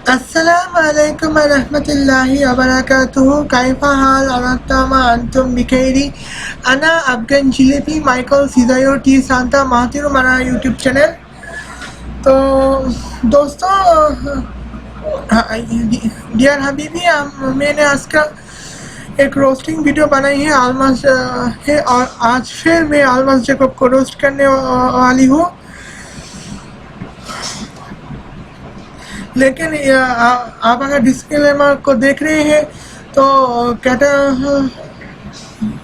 अस्सलामुअलैकुम वरहमतुल्लाहि वबरकातुहू कैफा हाल अनतमा अंतुम बिखैरी अना अफगान जिलेबी माइकल सीजायो टी सांता माहतिर हमारा यूट्यूब चैनल। तो दोस्तों डियर हबीबी, मैंने आज का एक रोस्टिंग वीडियो बनाई है ऑलमोस्ट है और आज फिर मैं ऑलमोस्ट जैकब को रोस्ट करने वाली हूँ। लेकिन आप अगर डिस्क्लेमर को देख रहे हैं तो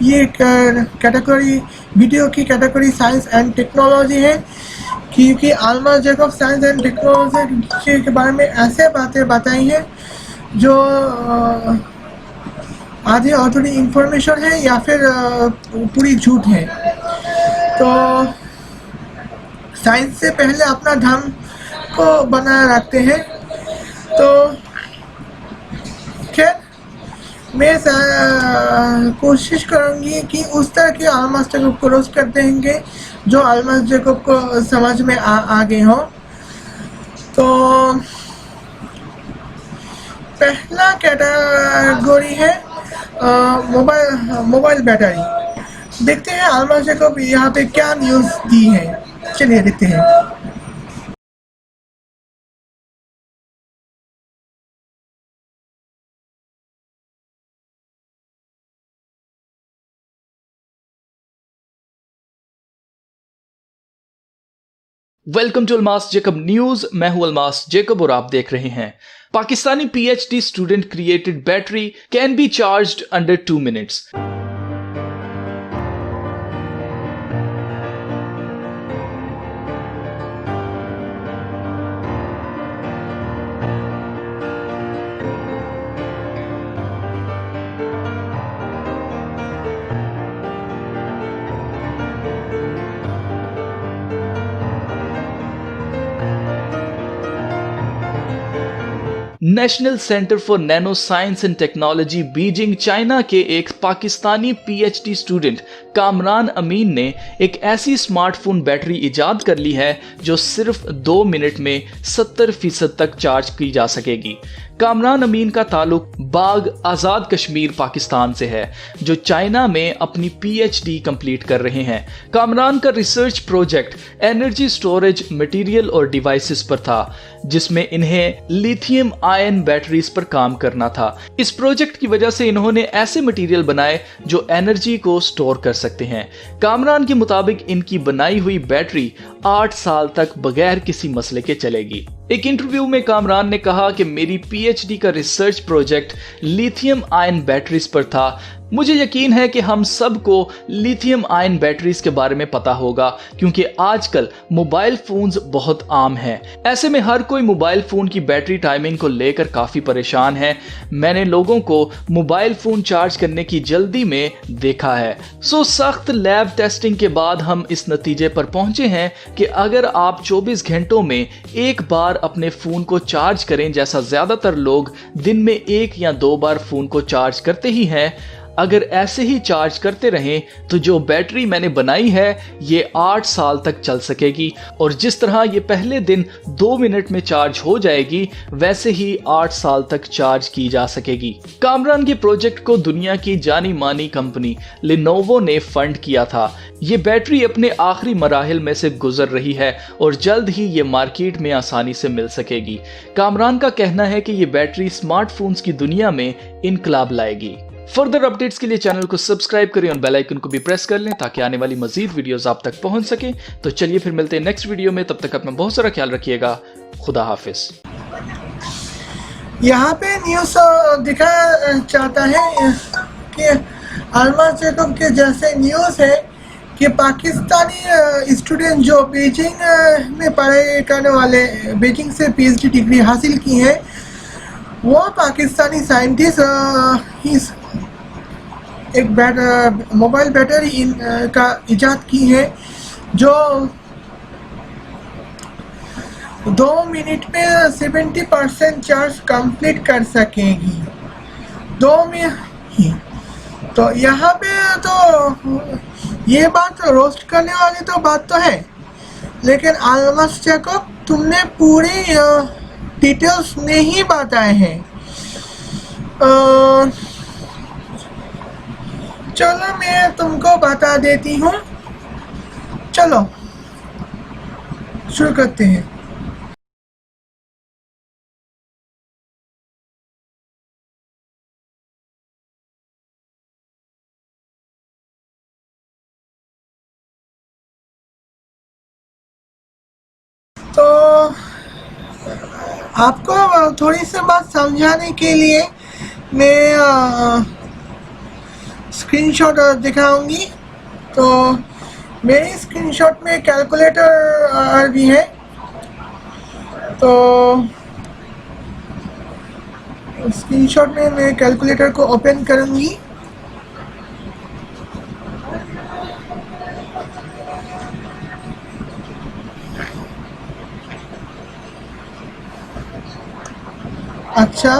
ये कैटेगरी वीडियो की कैटेगरी साइंस एंड टेक्नोलॉजी है, क्योंकि आलमा जैकब साइंस एंड टेक्नोलॉजी के बारे में ऐसे बातें बताई हैं जो आधी अधूरी इंफॉर्मेशन है या फिर पूरी झूठ है। तो साइंस से पहले अपना धर्म को बनाए रखते हैं। तो खैर मैं कोशिश करूंगी कि उस तरह के आलमास जैकब को रोस्ट कर देंगे जो आलमास जैकब को समझ में आ गए हो। तो पहला कैटेगरी है मोबाइल बैटरी। देखते हैं आलमास जैकब यहाँ पे क्या न्यूज़ दी है, चलिए देखते हैं। Welcome to Almas Jacob news. मैं हूं अलमास जैकब और आप देख रहे हैं। Pakistani PhD student created battery can be charged under 2 minutes. National centre for nano science and technology Beijing China के एक पाकिस्तानी पीएचडी स्टूडेंट कामरान अमीन ने एक ऐसी स्मार्टफोन बैटरी इजाद कर ली है जो सिर्फ 2 मिनट में 70% तक चार्ज की जा सकेगी। कामरान अमीन का ताल्लुक बाग आज़ाद कश्मीर पाकिस्तान से है, जो चाइना में अपनी पीएचडी कंप्लीट कर रहे हैं। कामरान का research project energy storage material और डिवाइसेस पर था, जिसमें इन्हें लिथियम आयन बैटरीज पर काम करना था। इस प्रोजेक्ट की वजह से इन्होंने ऐसे मटेरियल बनाए जो एनर्जी को स्टोर कर सकते हैं। कामरान के मुताबिक इनकी बनाई हुई बैटरी 8 साल तक बगैर किसी मसले के चलेगी। एक इंटरव्यू में कामरान ने कहा कि मेरी पीएचडी का research project lithium ion batteries पर था। मुझे यकीन है कि हम सबको लिथियम आयन बैटरीज के बारे में पता होगा, क्योंकि आजकल मोबाइल फोन्स बहुत आम हैं। ऐसे में हर कोई मोबाइल फोन की बैटरी टाइमिंग को लेकर काफी परेशान है। मैंने लोगों को मोबाइल फोन चार्ज करने की जल्दी में देखा है। सख्त लैब टेस्टिंग के बाद हम इस नतीजे पर पहुंचे हैं कि अगर आप 24 घंटों में एक बार अपने फोन को चार्ज करें, जैसा ज्यादातर लोग दिन में 1 या 2 बार फोन को चार्ज करते ही हैं, अगर ऐसे ही चार्ज करते रहें तो जो बैटरी मैंने बनाई है ये 8 साल तक चल सकेगी। और जिस तरह ये पहले दिन 2 मिनट में चार्ज हो जाएगी, वैसे ही 8 साल तक चार्ज की जा सकेगी। कामरान के प्रोजेक्ट को दुनिया की जानी मानी कंपनी लिनोवो ने फंड किया था। ये बैटरी अपने आखिरी मराहिल में से गुजर रही है और जल्द ही ये मार्केट में आसानी से मिल सकेगी। कामरान का कहना है कि ये बैटरी स्मार्टफोन्स की दुनिया में इनकलाब लाएगी। फर्दर अपडेट्स के लिए चैनल को सब्सक्राइब करें और बेल आइकन को भी प्रेस कर लें ताकि आने वाली मजीद वीडियोस आप तक पहुंच सके। तो चलिए फिर मिलते हैं नेक्स्ट वीडियो में। तब तक अपना बहुत सारा ख्याल रखिएगा। खुदा हाफिज। यहाँ पे न्यूज़ दिखाया चाहता है कि आलमास जैकब के जैसे न्यूज़ है कि पाकिस्तानी स्टूडेंट जो बीजिंग में पढ़ाई करने वाले, बीजिंग से पीएचडी डिग्री हासिल की है, वो पाकिस्तानी साइंटिस्ट एक मोबाइल बैटरी का इजाद की है जो 2 मिनट में 70% चार्ज कंप्लीट कर सकेगी। 2 मिनट। तो यहाँ पे तो ये बात रोस्ट करने वाली तो बात तो है, लेकिन आलमास जैकब तुमने पूरी डिटेल्स नहीं बताए हैं। चलो मैं तुमको बता देती हूँ। चलो शुरू करते हैं। तो आपको थोड़ी सी बात समझाने के लिए मैं स्क्रीनशॉट दिखाऊंगी। तो मेरी स्क्रीनशॉट में कैलकुलेटर भी है। तो स्क्रीनशॉट में मैं कैलकुलेटर को ओपन करूंगी। अच्छा,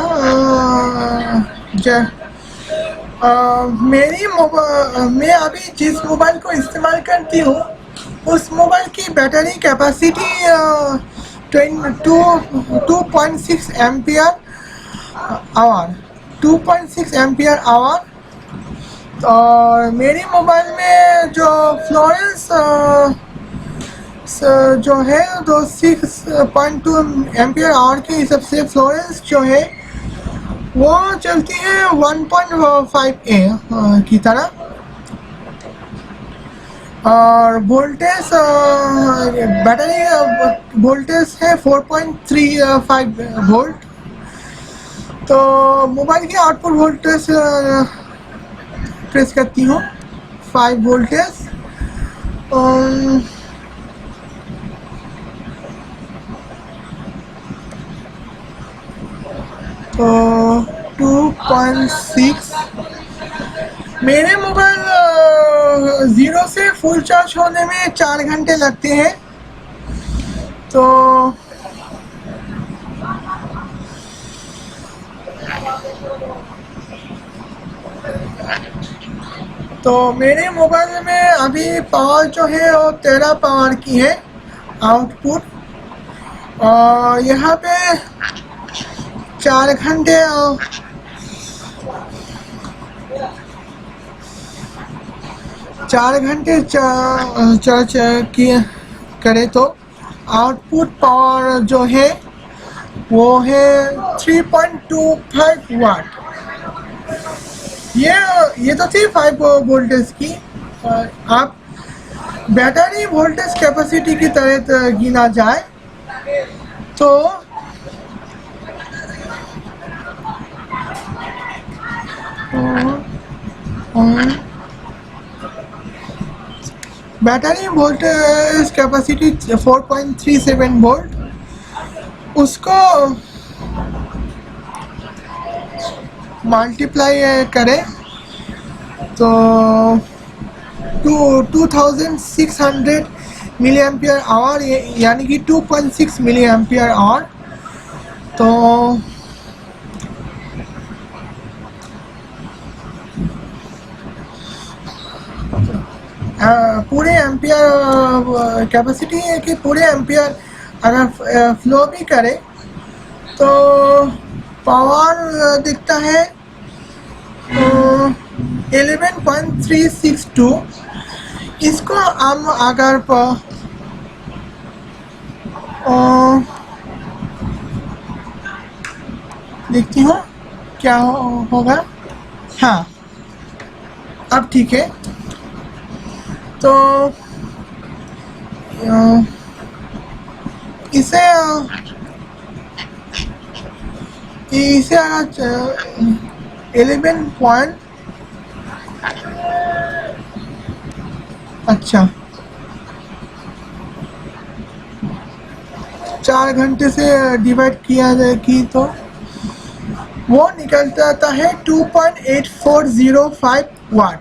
मैं अभी जिस मोबाइल को इस्तेमाल करती हूँ उस मोबाइल की battery capacity 2.6 ampere hour 2.6 ampere hour. और मेरी मोबाइल में जो फ्लोरेंस जो है तो 6.2 एम्पियर आवर के हिसाब से फ्लोरेंस जो है वो चलती है 1.5 की तरह। और वोल्टेज बैटरी वोल्टेज है 4.35 वोल्ट। तो मोबाइल की आउटपुट वोल्टेज प्रेस करती हूँ 5 वोल्टेज। तो 2.6 मेरे मोबाइल 0 से फुल चार्ज होने में 4 घंटे लगते हैं। तो मेरे मोबाइल में अभी पावर जो है वो 13 पावर की है आउटपुट। और यहाँ पे 4 घंटे 4 घंटे चार्ज किए करे तो आउटपुट पावर जो है वो है 3.25 वाट। ये तो थी 5 वोल्टेज की। आप बैटरी वोल्टेज कैपेसिटी की तरह गिना जाए तो बैटरी वोल्टेज कैपेसिटी 4.37 वोल्ट उसको मल्टीप्लाई करें तो 2600 मिली एम्पियर आवर यानी कि 2.6 मिली एम्पियर आवर। तो पूरे एम्पियर कैपेसिटी है कि पूरे एम्पियर अगर फ्लो भी करे तो पावर दिखता है 11.362। इसको हम अगर देखती हूँ क्या होगा। हाँ अब ठीक है। तो इसे अगर 11 पॉइंट अच्छा 4 घंटे से डिवाइड किया जाए की तो वो निकल जाता है 2.8405 वाट।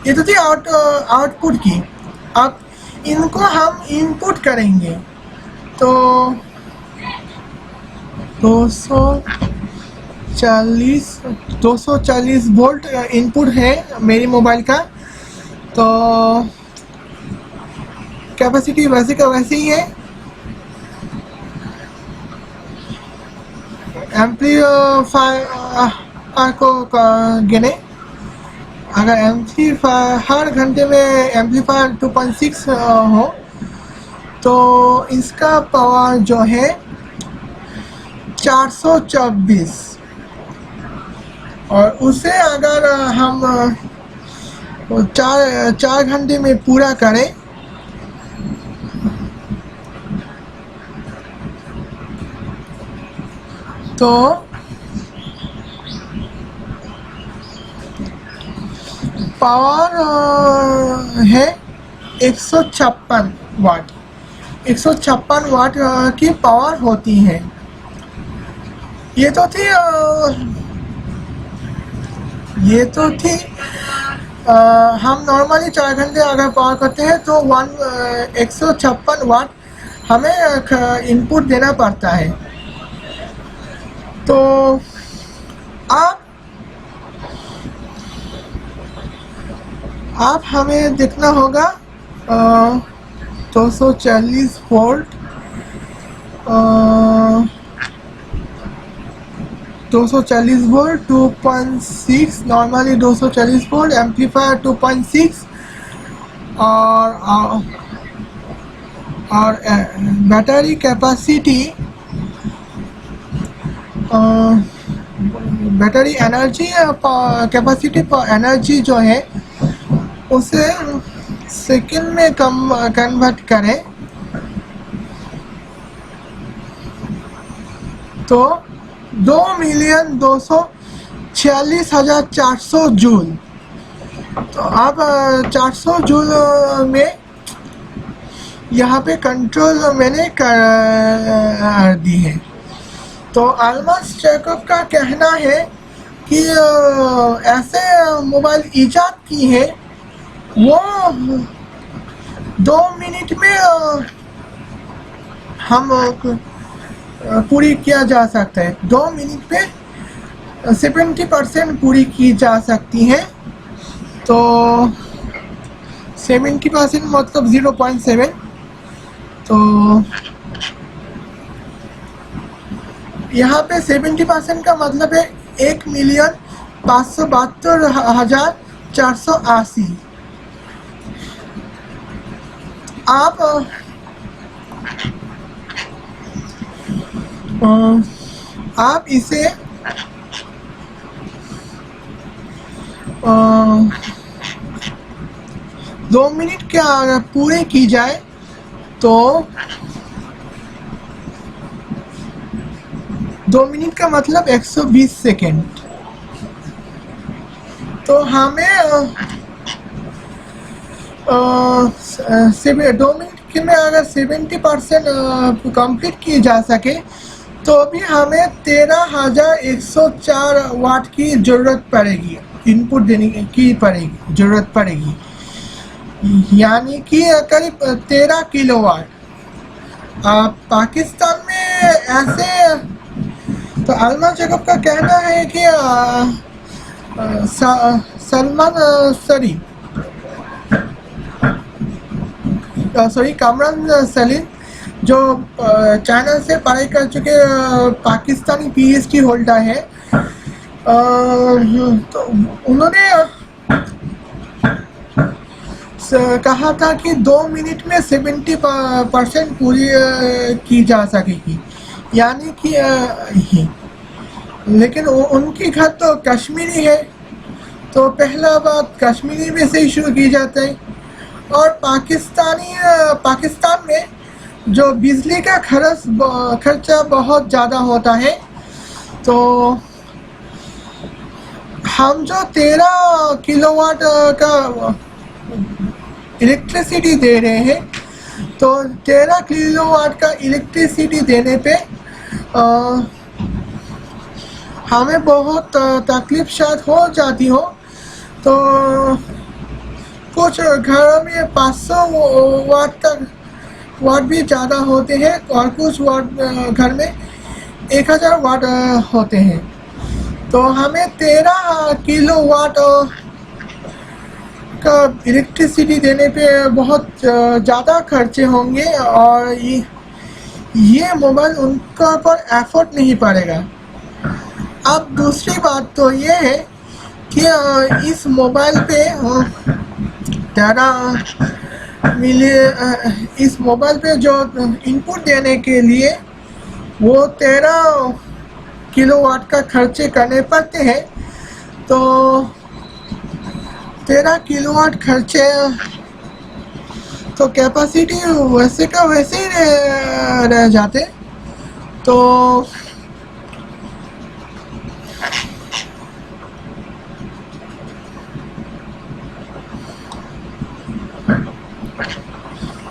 ये तो थी आउटपुट की। अब इनको हम इनपुट करेंगे तो 240 वोल्ट इनपुट है मेरी मोबाइल का। तो कैपेसिटी वैसे का वैसे ही है एम्पलीफायर को गिने, अगर एम्पलीफायर हर घंटे में एम्पलीफायर 2.6 हो तो इसका पावर जो है 424, और उसे अगर हम 4 घंटे में पूरा करें तो पावर है 156 वाट। 156 वाट की पावर होती है। ये तो थी हम नॉर्मली 4 घंटे अगर पावर करते हैं तो 156 वाट हमें इनपुट देना पड़ता है। तो आप हमें देखना होगा 240 volt, 240 volt 2.6, normally 240 volt, amplifier 2.6 और battery capacity, battery energy capacity पर एनर्जी जो है उसे सेकंड में कन्वर्ट करें तो 2,246,400 जूल। तो अब 400 जूल में यहाँ पे कंट्रोल मैंने कर दी है। तो अल्मस जैकब का कहना है कि ऐसे मोबाइल इजाद की है वो 2 मिनट में हम पूरी किया जा सकता है। 2 मिनट में 70% पूरी की जा सकती है। तो 70% मतलब 0.7, तो यहाँ पे 70% का मतलब है 1,572,480। आप इसे 2 मिनट के अगर पूरे की जाए तो 2 मिनट का मतलब 120 सेकेंड। तो हमें 2 मिनट में अगर 70% कंप्लीट की जा सके तो भी हमें 13,104 वाट की ज़रूरत पड़ेगी, इनपुट देने की ज़रूरत पड़ेगी, यानी कि करीब 13 किलोवाट। पाकिस्तान में ऐसे, तो अल्मस जैकब का कहना है कि कामरान सलीम जो चाइना से पढ़ाई कर चुके पाकिस्तानी PhD होल्डर है, तो उन्होंने कहा था कि 2 मिनट में 70% पूरी की जा सकेगी, यानी कि लेकिन उनकी घर तो कश्मीरी है, तो पहला बात कश्मीरी में से ही शुरू की जाता है। और पाकिस्तान में जो बिजली का खर्चा बहुत ज़्यादा होता है, तो हम जो 13 किलोवाट का इलेक्ट्रिसिटी दे रहे हैं, तो 13 किलोवाट का इलेक्ट्रिसिटी देने पे हमें बहुत तकलीफ शायद हो जाती हो। तो कुछ घरों में 500 वाट भी ज़्यादा होते हैं और कुछ घर में 1000 वाट होते हैं। तो हमें 13 किलोवाट का इलेक्ट्रिसिटी देने पे बहुत ज़्यादा खर्चे होंगे और ये मोबाइल उनका पर एफर्ट नहीं पड़ेगा। अब दूसरी बात तो ये है कि इस मोबाइल पे तेरा मिले इस मोबाइल पे जो इनपुट देने के लिए वो 13 किलोवाट का खर्चे करने पड़ते हैं। तो 13 किलोवाट खर्चे तो कैपेसिटी वैसे का वैसे ही रह जाते। तो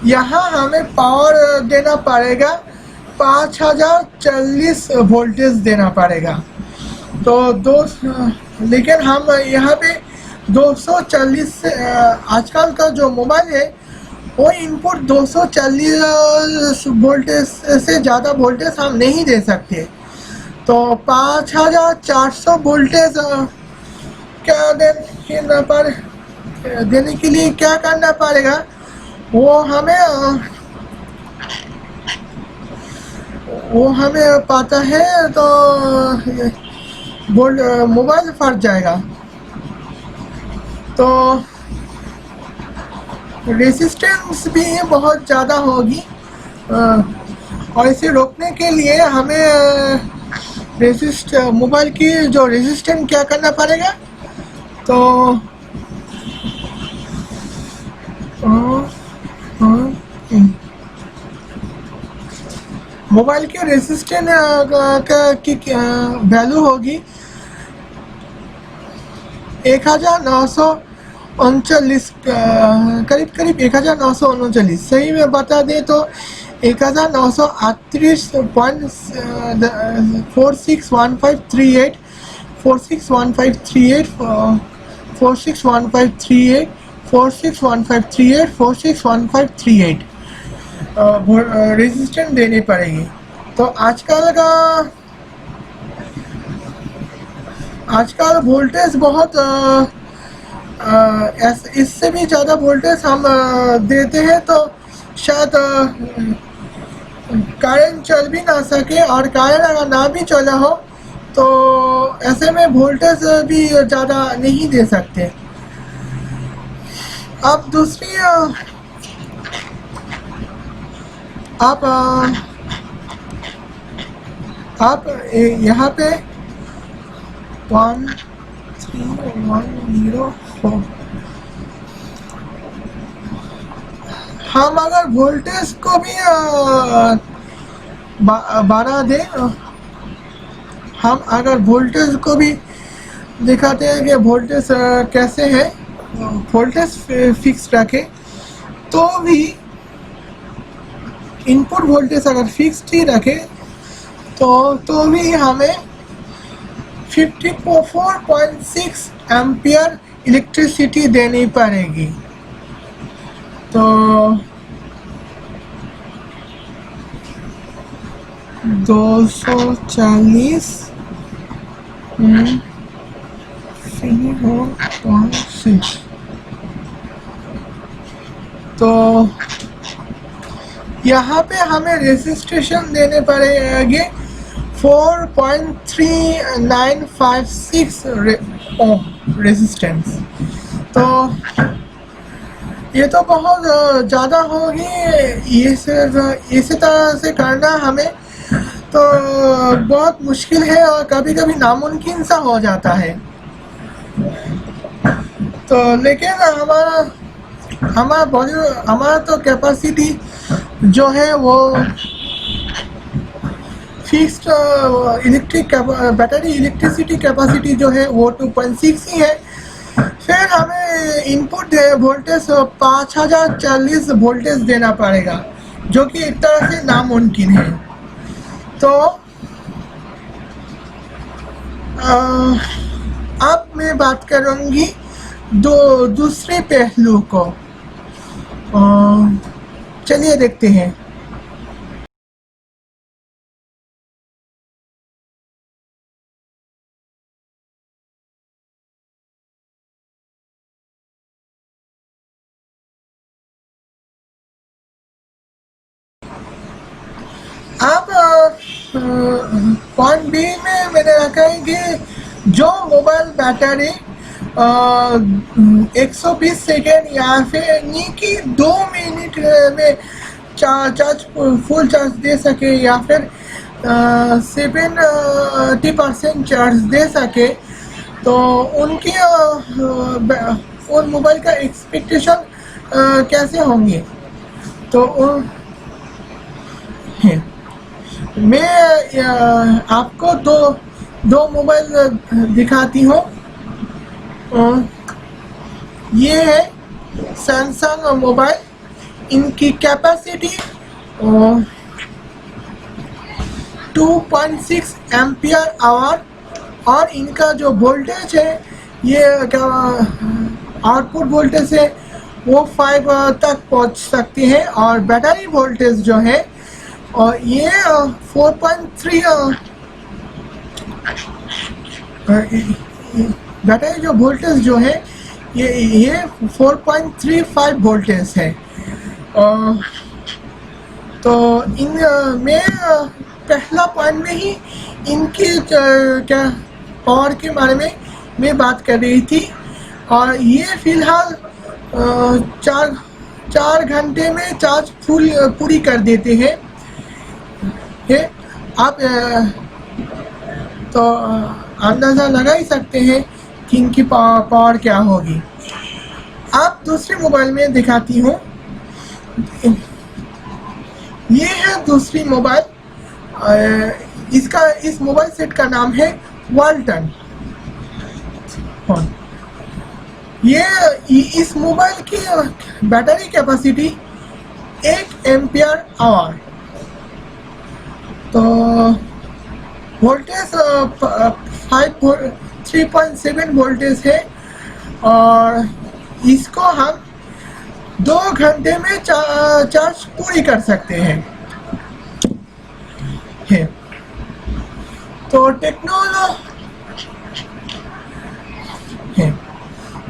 यहाँ हमें पावर देना पड़ेगा 5040 वोल्टेज देना पड़ेगा। तो लेकिन हम यहाँ पे 240 से आजकल का जो मोबाइल है वो इनपुट 240 वोल्टेज से ज़्यादा वोल्टेज हम नहीं दे सकते। तो 5400 वोल्टेज क्या देने के लिए क्या करना पड़ेगा वो हमें पता है। तो मोबाइल फट जाएगा। तो रेसिस्टेंस भी बहुत ज़्यादा होगी और इसे रोकने के लिए हमें मोबाइल की जो रेजिस्टेंस क्या करना पड़ेगा। तो मोबाइल के रेजिस्टेंस की वैल्यू होगी 1939 करीब करीब 1939। सही में बता दें तो 1938.461538 461538 461538 461538 461538 रेजिस्टेंस देनी पड़ेगी। तो आजकल वोल्टेज बहुत इससे भी ज़्यादा वोल्टेज हम देते हैं तो शायद करंट चल भी ना सके। और करंट अगर ना भी चला हो तो ऐसे में वोल्टेज भी ज़्यादा नहीं दे सकते। अब दूसरी आप यहाँ पे 13104 हम अगर वोल्टेज को भी बढ़ा दें, हम अगर वोल्टेज को भी दिखाते हैं कि वोल्टेज कैसे है, वोल्टेज फिक्स रखें तो भी इनपुट वोल्टेज अगर फिक्स्ड ही रखे तो भी हमें 54.6 एम्पियर इलेक्ट्रिसिटी देनी पड़ेगी। तो 240 0.6 तो यहाँ पे हमें रेजिस्ट्रेशन देने पड़ेंगे 4.3956 ओम रेजिस्टेंस। तो ये तो बहुत ज़्यादा होगी। इसी तरह से करना हमें तो बहुत मुश्किल है और कभी कभी नामुमकिन सा हो जाता है। तो लेकिन हमारा तो कैपेसिटी जो है वो फिक्स्ड बैटरी इलेक्ट्रिसिटी कैपेसिटी जो है वो 2.6 ही है। फिर हमें इनपुट वोल्टेज 5040 वोल्टेज देना पड़ेगा जो कि एक तरह से नामुमकिन है। तो अब मैं बात करूँगी दूसरे पहलू को। चलिए देखते हैं। अब पॉइंट बी में मैंने रखा है कि जो मोबाइल बैटरी 120 सेकेंड या फिर नहीं कि 2 मिनट में चार्ज फुल चार्ज दे सके या फिर 70% चार्ज दे सके, तो उनकी उन मोबाइल का एक्सपेक्टेशन कैसे होंगे। तो मैं आपको दो मोबाइल दिखाती हूँ। ये है सैमसंग मोबाइल, इनकी कैपेसिटी 2.6 एम्पियर आवर और इनका जो वोल्टेज है, ये आउटपुट वोल्टेज है वो 5 तक पहुंच सकती है, और बैटरी वोल्टेज जो है और ये 4.3 बैटरी जो वोल्टेज जो है ये 4.35 वोल्टेज है। तो इन में पहला पॉइंट में ही इनकी क्या पावर के बारे में मैं बात कर रही थी, और ये फिलहाल 4 घंटे में चार्ज पूरी कर देते हैं। आप तो अंदाज़ा लगा ही सकते हैं कि इनकी पावर क्या होगी। आप दूसरे मोबाइल में दिखाती हूँ। ये है दूसरी मोबाइल, इस मोबाइल सेट का नाम है वाल्टन। ये इस मोबाइल की बैटरी कैपेसिटी 1 एम्पियर आवर, तो वोल्टेज 3.7 वोल्टेज है, और इसको हम 2 घंटे में चार्ज पूरी कर सकते हैं। तो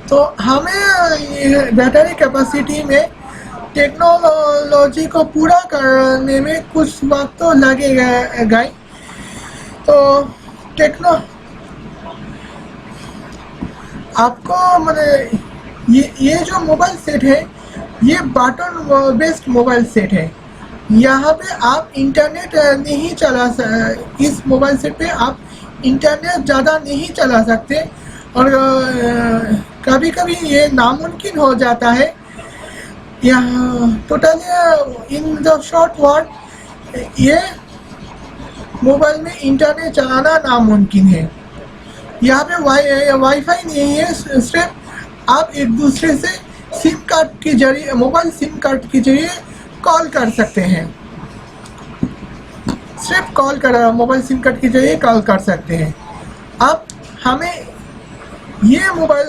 तो हमें बैटरी कैपेसिटी में टेक्नोलॉजी को पूरा करने में कुछ वक्त तो लगेगा ही। तो आपको मैंने ये जो मोबाइल सेट है, ये बटन बेस्ड मोबाइल सेट है। यहाँ पे आप इंटरनेट नहीं इस मोबाइल सेट पे आप इंटरनेट ज़्यादा नहीं चला सकते, और कभी कभी ये नामुमकिन हो जाता है। यहाँ totally in the short word ये मोबाइल में इंटरनेट चलाना नामुमकिन है। यहाँ पे वाईफाई नहीं है, सिर्फ आप एक दूसरे से सिम कार्ड के जरिए मोबाइल कॉल कर सकते हैं। सिर्फ मोबाइल सिम कार्ड के जरिए कॉल कर सकते हैं। अब हमें ये मोबाइल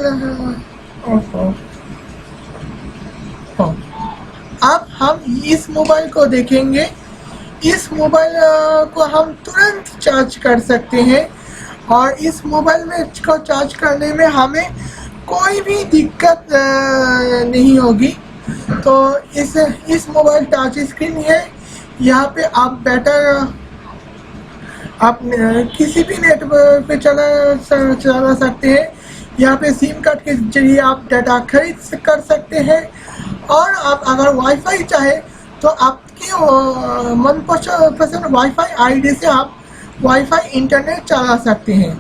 अब हम इस मोबाइल को देखेंगे। इस मोबाइल को हम तुरंत चार्ज कर सकते हैं, और इस मोबाइल में को चार्ज करने में हमें कोई भी दिक्कत नहीं होगी। तो इस मोबाइल टच स्क्रीन है। यहाँ पे आप किसी भी नेटवर्क पे चला सकते हैं। यहाँ पे सिम कार्ड के जरिए आप डाटा खरीद कर सकते हैं, और आप अगर वाईफाई चाहे तो आपकी मनपसंद वाईफाई आईडी से आप वाईफाई इंटरनेट चला सकते हैं।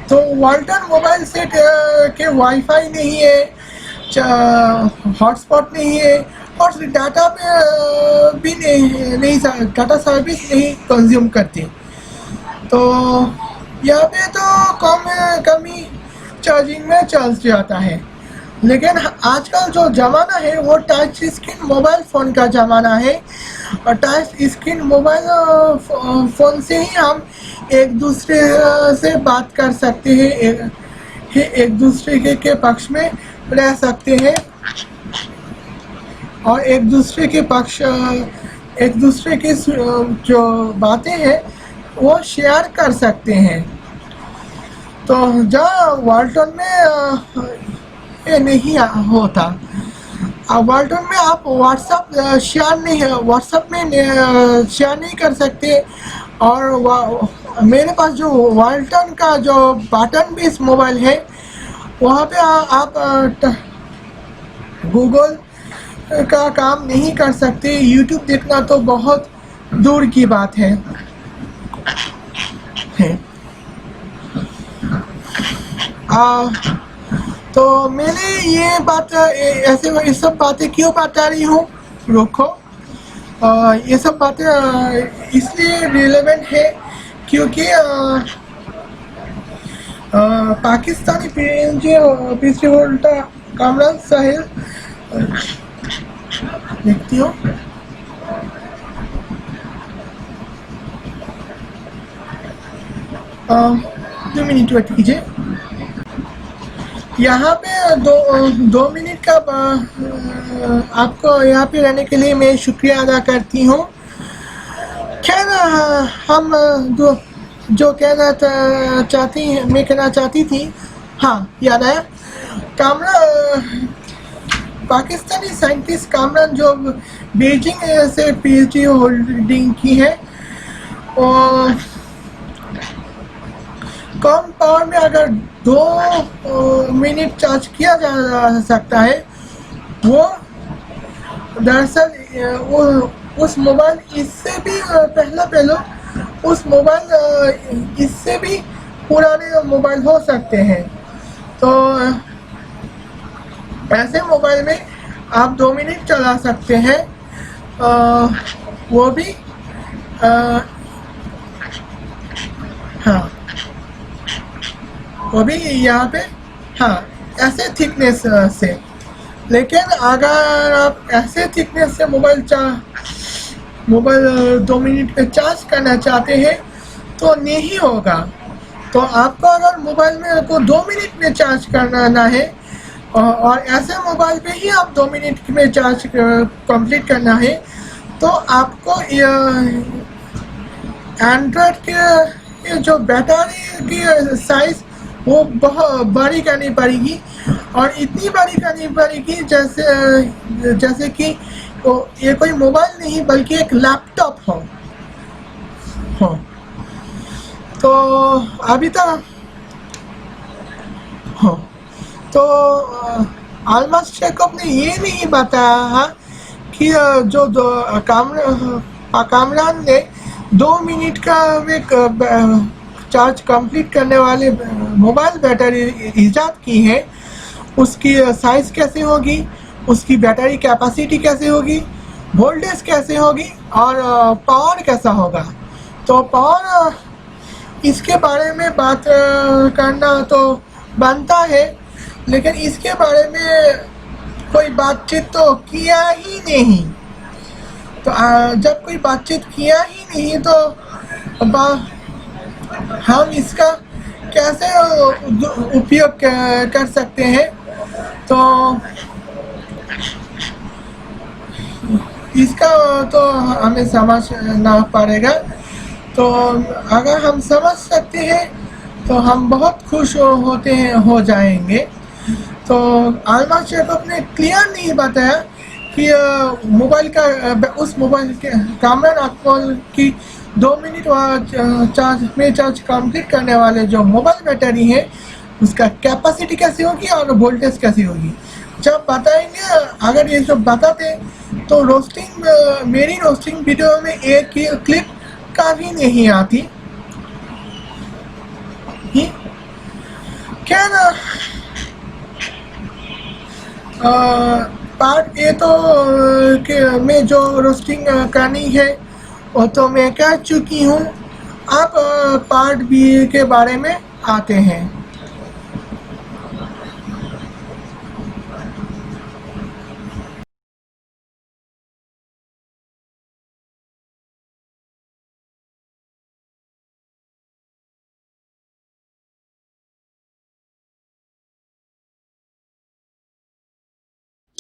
तो वाल्टन मोबाइल सेट के वाईफाई नहीं है, हॉटस्पॉट नहीं है, और डाटा पे भी नहीं डाटा सर्विस नहीं कंज्यूम करती। तो यहाँ पे तो कम ही चार्जिंग में चल जाता है। लेकिन आजकल जो ज़माना है वो टच स्क्रीन मोबाइल फ़ोन का ज़माना है, और टच स्क्रीन मोबाइल फ़ोन से ही हम एक दूसरे से बात कर सकते हैं, एक दूसरे के पक्ष में रह सकते हैं, और एक दूसरे की जो बातें हैं वो शेयर कर सकते हैं। तो जहाँ वाल्टन में ये नहीं होता। वाल्टन में आप व्हाट्सअप में शेयर नहीं कर सकते। और मेरे पास जो वाल्टन का जो बटन बेस मोबाइल है वहाँ पे आप गूगल का काम नहीं कर सकते। यूट्यूब देखना तो बहुत दूर की बात है। तो मैंने ये बात ऐसे ये सब बातें क्यों बता रही हूँ, रुको। ये सब बातें इसलिए रिलेवेंट है क्योंकि पाकिस्तानी पीसी होल्डर कामरान साहिल देखती हूँ। दो मिनट वेट कीजिए। यहाँ पे दो मिनट का आपको यहाँ पे रहने के लिए मैं शुक्रिया अदा करती हूँ। खैर हम जो कहना मैं कहना चाहती थी, हाँ याद आया। पाकिस्तानी साइंटिस्ट कामरान जो बीजिंग से पीएचडी होल्डिंग की है, और कम पावर में अगर 2 मिनट चार्ज किया जा सकता है, वो दरअसल उस मोबाइल इससे भी पहले उस मोबाइल इससे भी पुराने मोबाइल हो सकते हैं। तो ऐसे मोबाइल में आप 2 मिनट चला सकते हैं, वो भी हाँ, वो भी यहाँ पे हाँ ऐसे थिकनेस से। लेकिन अगर आप ऐसे थिकनेस से मोबाइल 2 मिनट पे चार्ज करना चाहते हैं तो नहीं होगा। तो आपको अगर मोबाइल में को 2 मिनट में चार्ज करना है, और ऐसे मोबाइल पे ही आप 2 मिनट में चार्ज कंप्लीट करना है, तो आपको एंड्रॉयड के जो बैटरी की साइज वो बहुत बड़ी करनी पड़ेगी, और इतनी बड़ी करनी पड़ेगी जैसे कि ये कोई मोबाइल नहीं बल्कि एक लैपटॉप हो। तो अभी तक हो तो आलमस शेकअप ने ये नहीं बताया कि जो कामरान ने 2 मिनट का में चार्ज कंप्लीट करने वाले मोबाइल बैटरी इजाद की है, उसकी साइज कैसे होगी, उसकी बैटरी कैपेसिटी कैसे होगी, वोल्टेज कैसे होगी, और पावर कैसा होगा। तो पावर इसके बारे में बात करना तो बनता है, लेकिन इसके बारे में कोई बातचीत तो किया ही नहीं। तो जब कोई बातचीत किया ही नहीं तो हम इसका कैसे उपयोग कर सकते हैं। तो इसका तो हमें समझना पड़ेगा। तो अगर हम समझ सकते हैं तो हम बहुत खुश हो जाएंगे। तो आलमा शेकअप ने क्लियर नहीं बताया कि मोबाइल का उस मोबाइल के कामरान अकमल की 2 मिनट चार्ज कंप्लीट करने वाले जो मोबाइल बैटरी है उसका कैपेसिटी कैसी होगी और वोल्टेज कैसी होगी। जब बताएंगे, अगर ये सब बताते तो मेरी रोस्टिंग वीडियो में एक क्लिप का भी नहीं आती। क्या ना पार्ट ए तो में जो रोस्टिंग करनी है वो तो मैं कह चुकी हूँ। आप पार्ट बी के बारे में आते हैं।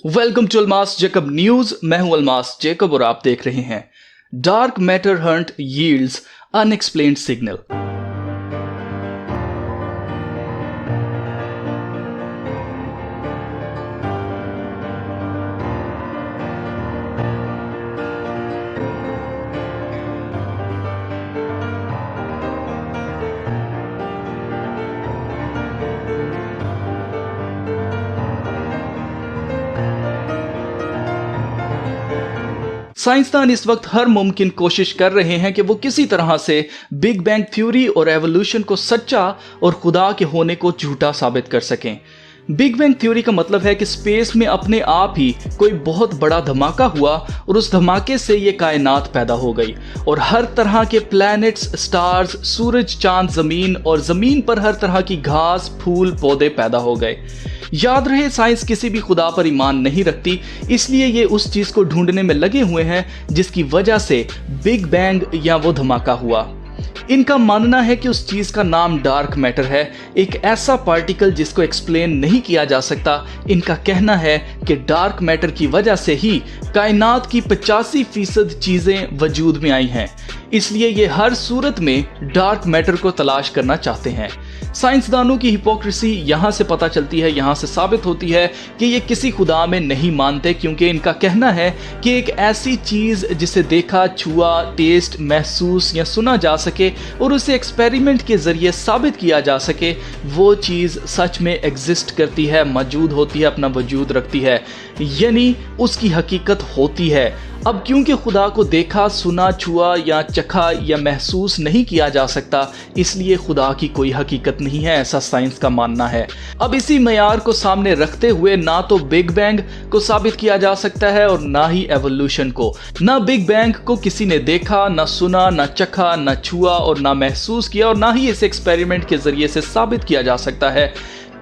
Welcome to Almas Jacob news. मैं हूं अलमास जेकब और आप देख रहे हैं dark matter hunt yields unexplained signal. साइंसदान इस वक्त हर मुमकिन कोशिश कर रहे हैं कि वो किसी तरह से बिग बैंग थ्योरी और एवोल्यूशन को सच्चा और खुदा के होने को झूठा साबित कर सकें। बिग बैंग थ्योरी का मतलब है कि स्पेस में अपने आप ही कोई बहुत बड़ा धमाका हुआ और उस धमाके से ये कायनात पैदा हो गई और हर तरह के प्लैनेट्स, स्टार्स, सूरज, चांद, जमीन और जमीन पर हर तरह की घास, फूल, पौधे पैदा हो गए। याद रहे, साइंस किसी भी खुदा पर ईमान नहीं रखती, इसलिए ये उस चीज को ढूंढने में लगे हुए हैं जिसकी वजह से बिग बैंग या वो धमाका हुआ। इनका मानना है कि उस चीज का नाम डार्क मैटर है, एक ऐसा पार्टिकल जिसको एक्सप्लेन नहीं किया जा सकता। इनका कहना है कि डार्क मैटर की वजह से ही कायनात की 85% चीजें वजूद में आई हैं, इसलिए ये हर सूरत में डार्क मैटर को तलाश करना चाहते हैं। साइंसदानों की हिपोक्रेसी यहाँ से पता चलती है, यहाँ से साबित होती है कि ये किसी खुदा में नहीं मानते, क्योंकि इनका कहना है कि एक ऐसी चीज जिसे देखा, छुआ, टेस्ट, महसूस या सुना जा सके और उसे एक्सपेरिमेंट के जरिए साबित किया जा सके, वो चीज सच में एग्जिस्ट करती है, मौजूद होती है, अपना वजूद रखती है, यानी उसकी हकीकत होती है। अब क्योंकि खुदा को देखा, सुना, छुआ या चखा या महसूस नहीं किया जा सकता, इसलिए खुदा की कोई हकीकत नहीं है, ऐसा साइंस का मानना है। अब इसी मयार को सामने रखते हुए ना तो बिग बैंग को साबित किया जा सकता है और ना ही एवोल्यूशन को। ना बिग बैंग को किसी ने देखा, ना सुना, ना चखा, ना छुआ और ना महसूस किया और ना ही इसे एक्सपेरिमेंट के जरिए से साबित किया जा सकता है।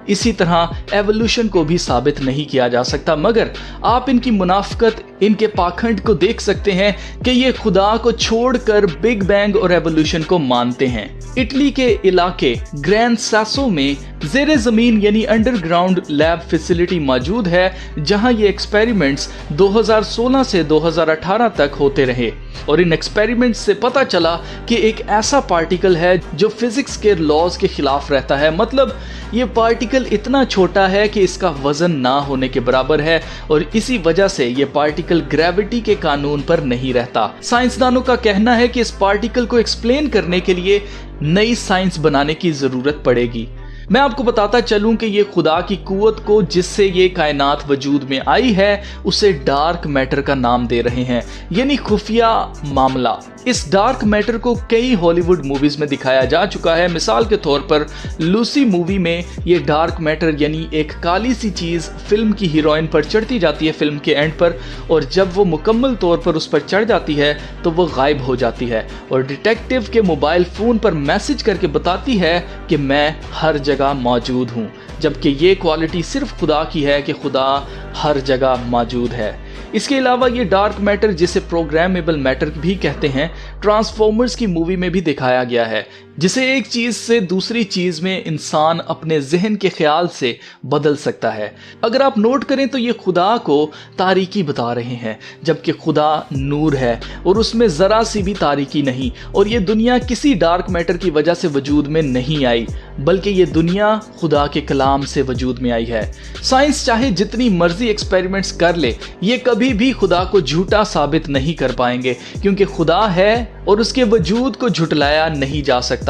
इसी तरह एवोल्यूशन को भी साबित नहीं किया जा सकता, मगर आप इनकी मुनाफकत, इनके पाखंड को देख सकते हैं कि ये खुदा को छोड़कर बिग बैंग और एवोल्यूशन को मानते हैं। इटली के इलाके ग्रैंड सासो में ज़ेरे ज़मीन यानी अंडरग्राउंड लैब फैसिलिटी मौजूद है, जहां ये एक्सपेरिमेंट्स 2016 से 2018 तक होते रहे और इन एक्सपेरिमेंट्स से पता चला कि एक ऐसा पार्टिकल है जो फिजिक्स के लॉज के खिलाफ रहता है। मतलब ये पार्टिकल इतना छोटा है कि इसका वजन ना होने के बराबर है और इसी वजह से ये पार्टिकल ग्रेविटी के कानून पर नहीं रहता। साइंसदानों का कहना है कि इस पार्टिकल को एक्सप्लेन करने के लिए नई साइंस बनाने की जरूरत पड़ेगी। मैं आपको बताता चलूं कि ये खुदा की कुव्वत को जिससे ये कायनात वजूद में आई है, उसे डार्क मैटर का नाम दे रहे हैं, यानी खुफिया मामला। इस डार्क मैटर को कई हॉलीवुड मूवीज में दिखाया जा चुका है। मिसाल के तौर पर लूसी मूवी में ये डार्क मैटर यानी एक काली सी चीज फिल्म की हीरोइन पर चढ़ती जाती है फिल्म के एंड पर, और जब वो मुकम्मल तौर पर उस पर चढ़ जाती है तो वो गायब हो जाती है और डिटेक्टिव के मोबाइल फोन पर मैसेज करके बताती है कि मैं हर जगह मौजूद हूँ, जबकि ये क्वालिटी सिर्फ खुदा की है कि खुदा हर जगह मौजूद है। इसके अलावा ये डार्क मैटर, जिसे प्रोग्रामेबल मैटर भी कहते हैं, ट्रांसफॉर्मर्स की मूवी में भी दिखाया गया है, जिसे एक चीज से दूसरी चीज में इंसान अपने जहन के ख्याल से बदल सकता है। अगर आप नोट करें तो ये खुदा को तारीकी बता रहे हैं, जबकि खुदा नूर है और उसमें जरा सी भी तारीकी नहीं, और ये दुनिया किसी डार्क मैटर की वजह से वजूद में नहीं आई, बल्कि ये दुनिया खुदा के कलाम से वजूद में आई है। साइंस चाहे जितनी मर्जी एक्सपेरिमेंट्स कर ले, ये कभी भी खुदा को झूठा साबित नहीं कर पाएंगे, क्योंकि खुदा है और उसके वजूद को झुटलाया नहीं जा सकता।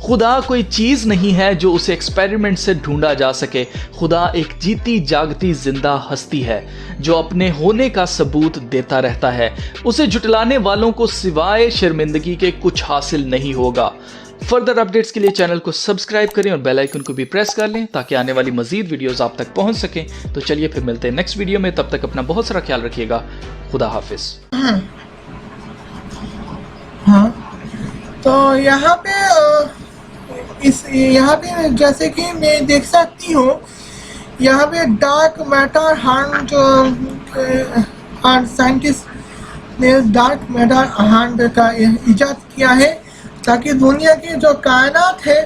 खुदा कोई चीज नहीं है जो उसे एक्सपेरिमेंट से ढूंढा जा सके। खुदा एक जीती जागती जिंदा हस्ती है जो अपने होने का सबूत देता रहता है। उसे झुटलाने वालों को सिवाय शर्मिंदगी के कुछ हासिल नहीं होगा। फर्दर अपडेट्स के लिए चैनल को सब्सक्राइब करें और बेल आइकन को भी प्रेस कर लें ताकि आने वाली मजीद वीडियोस आप तक पहुंच सकें। तो चलिए फिर मिलते हैं नेक्स्ट वीडियो में, तब तक अपना बहुत सारा ख्याल रखिएगा। खुदा हाफिज। हाँ, तो यहाँ पे जैसे कि मैं देख सकती हूँ, यहाँ पे डार्क मैटर साइंटिस्ट ने डार्क मैटर हैंड का इजाद किया है ताकि दुनिया की जो कायनात है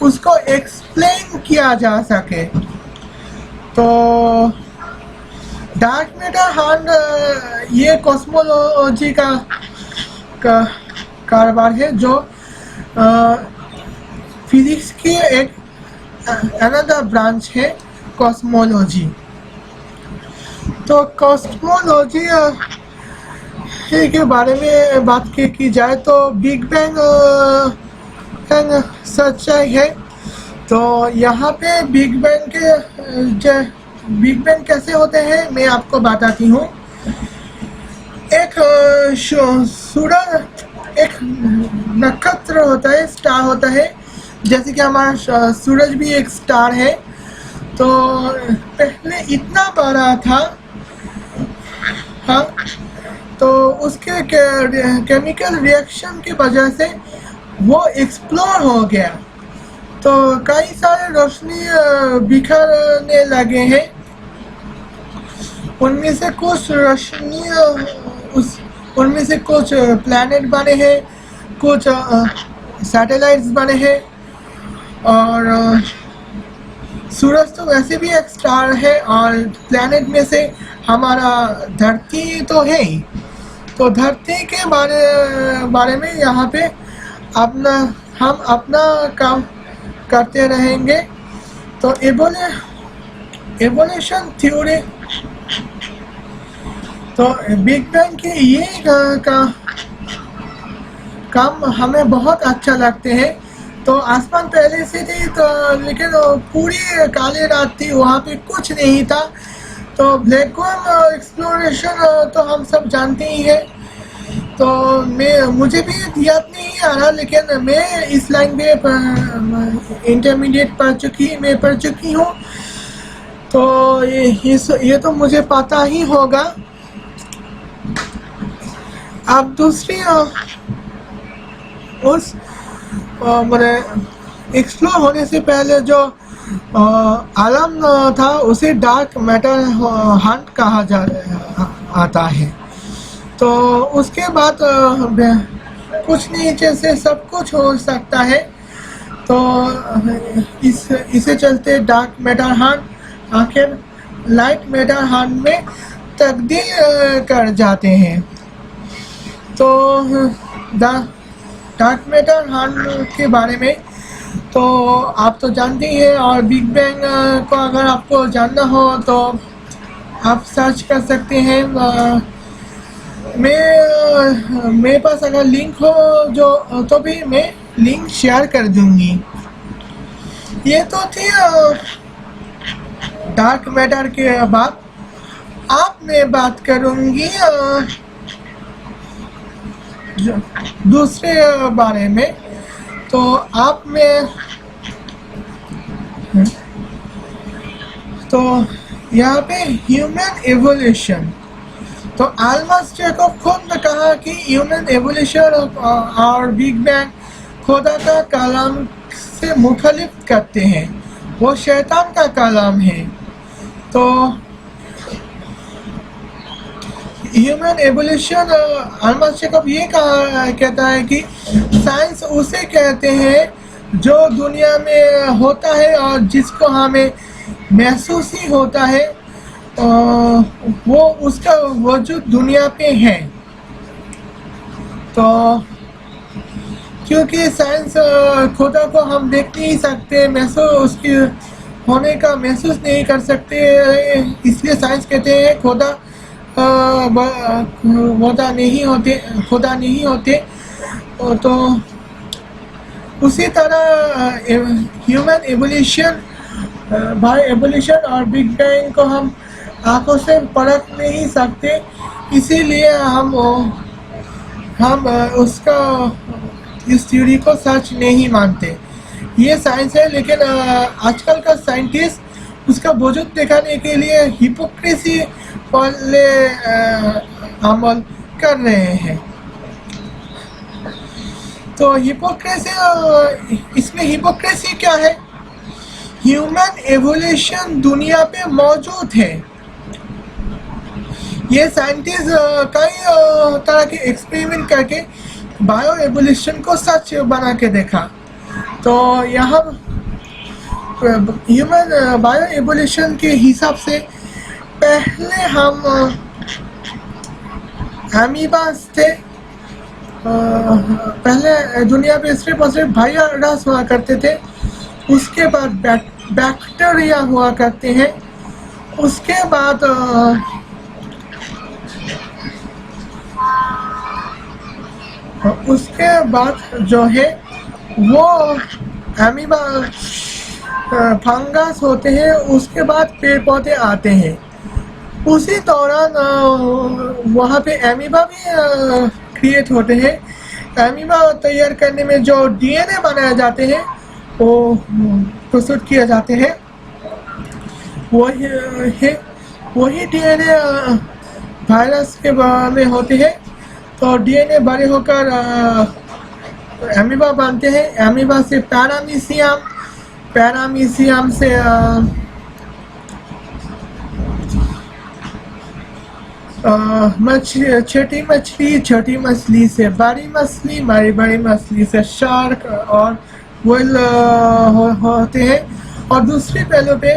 उसको एक्सप्लेन किया जा सके। तो डार्क मैटर हैंड ये कॉस्मोलॉजी का कारोबार है जो फिजिक्स की एक अनदर ब्रांच है कॉस्मोलॉजी। तो कॉस्मोलॉजी के बारे में बात की जाए तो बिग बैंग सच्चाई है। तो यहाँ पे बिग बैंग कैसे होते हैं मैं आपको बताती हूँ। एक सूरज एक नक्षत्र होता है, स्टार होता है, जैसे कि हमारा सूरज भी एक स्टार है। तो पहले इतना बड़ा था, हाँ, तो उसके केमिकल रिएक्शन की वजह से वो एक्सप्लोर हो गया। तो कई सारे रोशनी बिखरने लगे हैं, उनमें से कुछ रोशनी उनमें से कुछ प्लैनेट बने हैं, कुछ सैटेलाइट्स बने हैं। और सूरज तो वैसे भी एक स्टार है, और प्लैनेट में से हमारा धरती तो है ही। तो धरती के बारे में यहाँ पे हम अपना काम करते रहेंगे। तो एवोल्यूशन थ्योरी, तो बिग बैंग के ये काम हमें बहुत अच्छा लगते हैं। तो आसमान पहले से थी, तो लेकिन पूरी काली रात थी, वहाँ पे कुछ नहीं था। तो ब्लैक होल एक्सप्लोरेशन तो हम सब जानते ही हैं। तो मुझे भी याद नहीं आ रहा, लेकिन मैं इस लाइन पे इंटरमीडिएट पढ़ चुकी हूँ। तो ये तो मुझे पता ही होगा। अब दूसरी उस मैंने एक्सप्लोर होने से पहले जो आलम था, उसे डार्क मैटर हंट कहा आता है। तो उसके बाद कुछ नीचे से सब कुछ हो सकता है। तो इसे चलते डार्क मैटर हंट आखिर लाइट मैटर हंट में तब्दील कर जाते हैं। तो डार्क मैटर हंट के बारे में तो आप तो जानते ही हैं। और बिग बैंग को अगर आपको जानना हो तो आप सर्च कर सकते हैं। मेरे पास अगर लिंक हो तो भी मैं लिंक शेयर कर दूंगी। ये तो थी डार्क मैटर के बाद। अब मैं बात करूंगी दूसरे बारे में। तो आप में तो यहाँ पे ह्यूमन एवोल्यूशन, तो आल्बर्ट जैकब खुद ने कहा कि ह्यूमन एवोल्यूशन और बिग बैंग खुदा का कलाम से मुखालिफ करते हैं, वो शैतान का कलाम है। तो ह्यूमन एवोल्यूशन आल्बर्ट जैकब ये कहता है कि साइंस उसे कहते हैं जो दुनिया में होता है और जिसको हमें महसूस ही होता है, वो उसका वजूद दुनिया पे है। तो क्योंकि साइंस खुदा को हम देख नहीं सकते, उसकी होने का महसूस नहीं कर सकते, इसलिए साइंस कहते हैं खुदा खुदा नहीं होते। तो उसी तरह ह्यूमन एवोल्यूशन, बाय एवोल्यूशन और बिग बैंग को हम आंखों से परख नहीं सकते, इसीलिए हम उसका इस थ्योरी को सच नहीं मानते। ये साइंस है, लेकिन आजकल का साइंटिस्ट उसका वजूद दिखाने के लिए हिपोक्रेसी वाले अमल कर रहे हैं। तो हिपोक्रेसी, इसमें हिपोक्रेसी क्या है? ह्यूमन एवोल्यूशन दुनिया पे मौजूद है। ये साइंटिस्ट कई तरह के एक्सपेरिमेंट करके बायो एवोल्यूशन को सच बना के देखा। तो यहाँ ह्यूमन बायो एवोल्यूशन के हिसाब से पहले हम एमीबास थे। पहले दुनिया पे सिर्फ और सिर्फ वायरस हुआ करते थे, उसके बाद बैक्टीरिया हुआ करते हैं, उसके बाद जो है वो एमीबा फंगस होते हैं, उसके बाद पेड़ पौधे आते हैं। उसी दौरान वहाँ पे एमीबा भी क्रिएट होते हैं। एमीबा तैयार करने में जो डीएनए बनाए जाते हैं वो प्रस्तुत किए जाते हैं। वही है वही डीएनए वायरस के में होते हैं। तो डीएनए बड़े होकर एमीबा बनते हैं। एमीबा से पैरामीशियम, पैरामीशियम से छोटी मछली, छोटी मछली से बड़ी मछली, बड़ी मछली से शार्क और व्हेल होते हैं। और दूसरे पहलू पे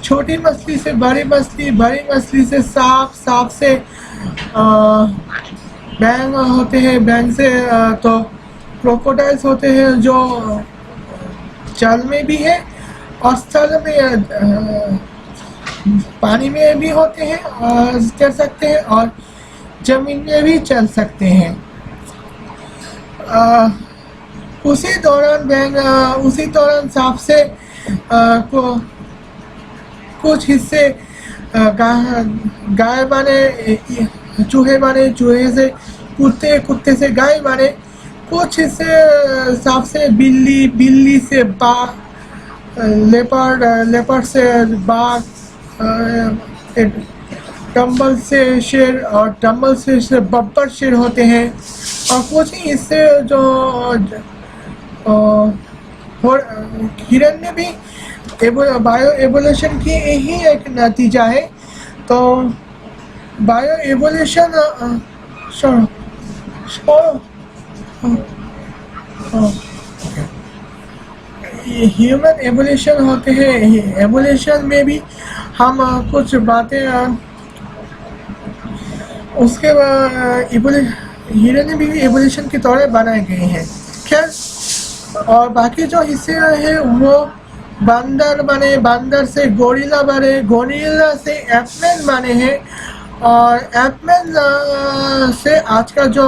छोटी मछली से बड़ी मछली, बड़ी मछली से सांप, सांप से बैंग होते हैं, बैंग से तो क्रोकोडाइल्स होते हैं जो जल में भी है और स्थल में पानी में भी होते हैं और चल सकते हैं और जमीन में भी चल सकते हैं। उसी दौरान उसी दौरान सांप से को कुछ हिस्से गाय बने, चूहे बने, चूहे से कुत्ते, कुत्ते से गाय बने, कुछ हिस्से सांप से बिल्ली, बिल्ली से बाघ, लेपर्ड, लेपर्ड से बाघ, टम्बल से शेर और टम्बल से बब्बर शेर होते हैं। और कुछ ही हिस्से जो हिरण्य भी बायो एवोल्यूशन की ही एक नतीजा है। तो बायो एवोल्यूशन ह्यूमन एवोल्यूशन होते हैं। एवोल्यूशन में भी हम कुछ बातें उसके हिरण्य भी एवोल्यूशन के तौर बनाए गए हैं। खैर, और बाकी जो हिस्से हैं वो बंदर बने, बंदर से गोरिल्ला बने, गोरिल्ला से एपमैन बने हैं और एपमैन से आज का जो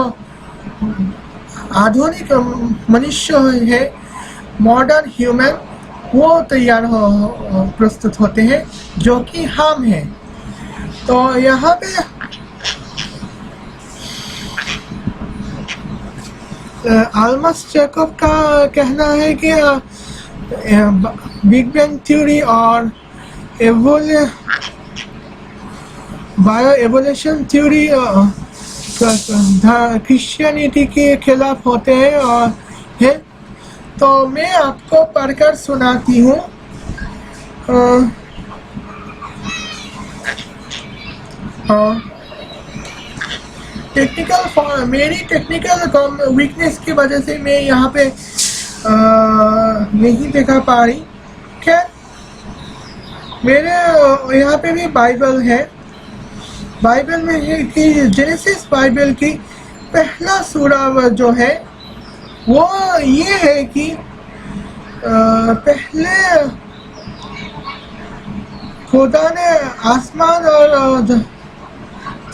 आधुनिक मनुष्य है, मॉडर्न ह्यूमन, वो तैयार प्रस्तुत होते हैं जो कि हम हैं। तो यहाँ पे आल्मस जैकब का कहना है कि बिग बैंग थ्योरी और बायो एवोल्यूशन थ्योरी क्रिश्चियनिटी के खिलाफ होते हैं और है। तो मैं आपको पढ़कर सुनाती हूँ। मेरी टेक्निकल वीकनेस की वजह से मैं यहाँ पे नहीं दिखा पा रही। खैर, मेरे यहाँ पे भी बाइबल है। बाइबल में है कि जेनेसिस बाइबल की पहला सूरा जो है वो ये है कि पहले खुदा ने आसमान और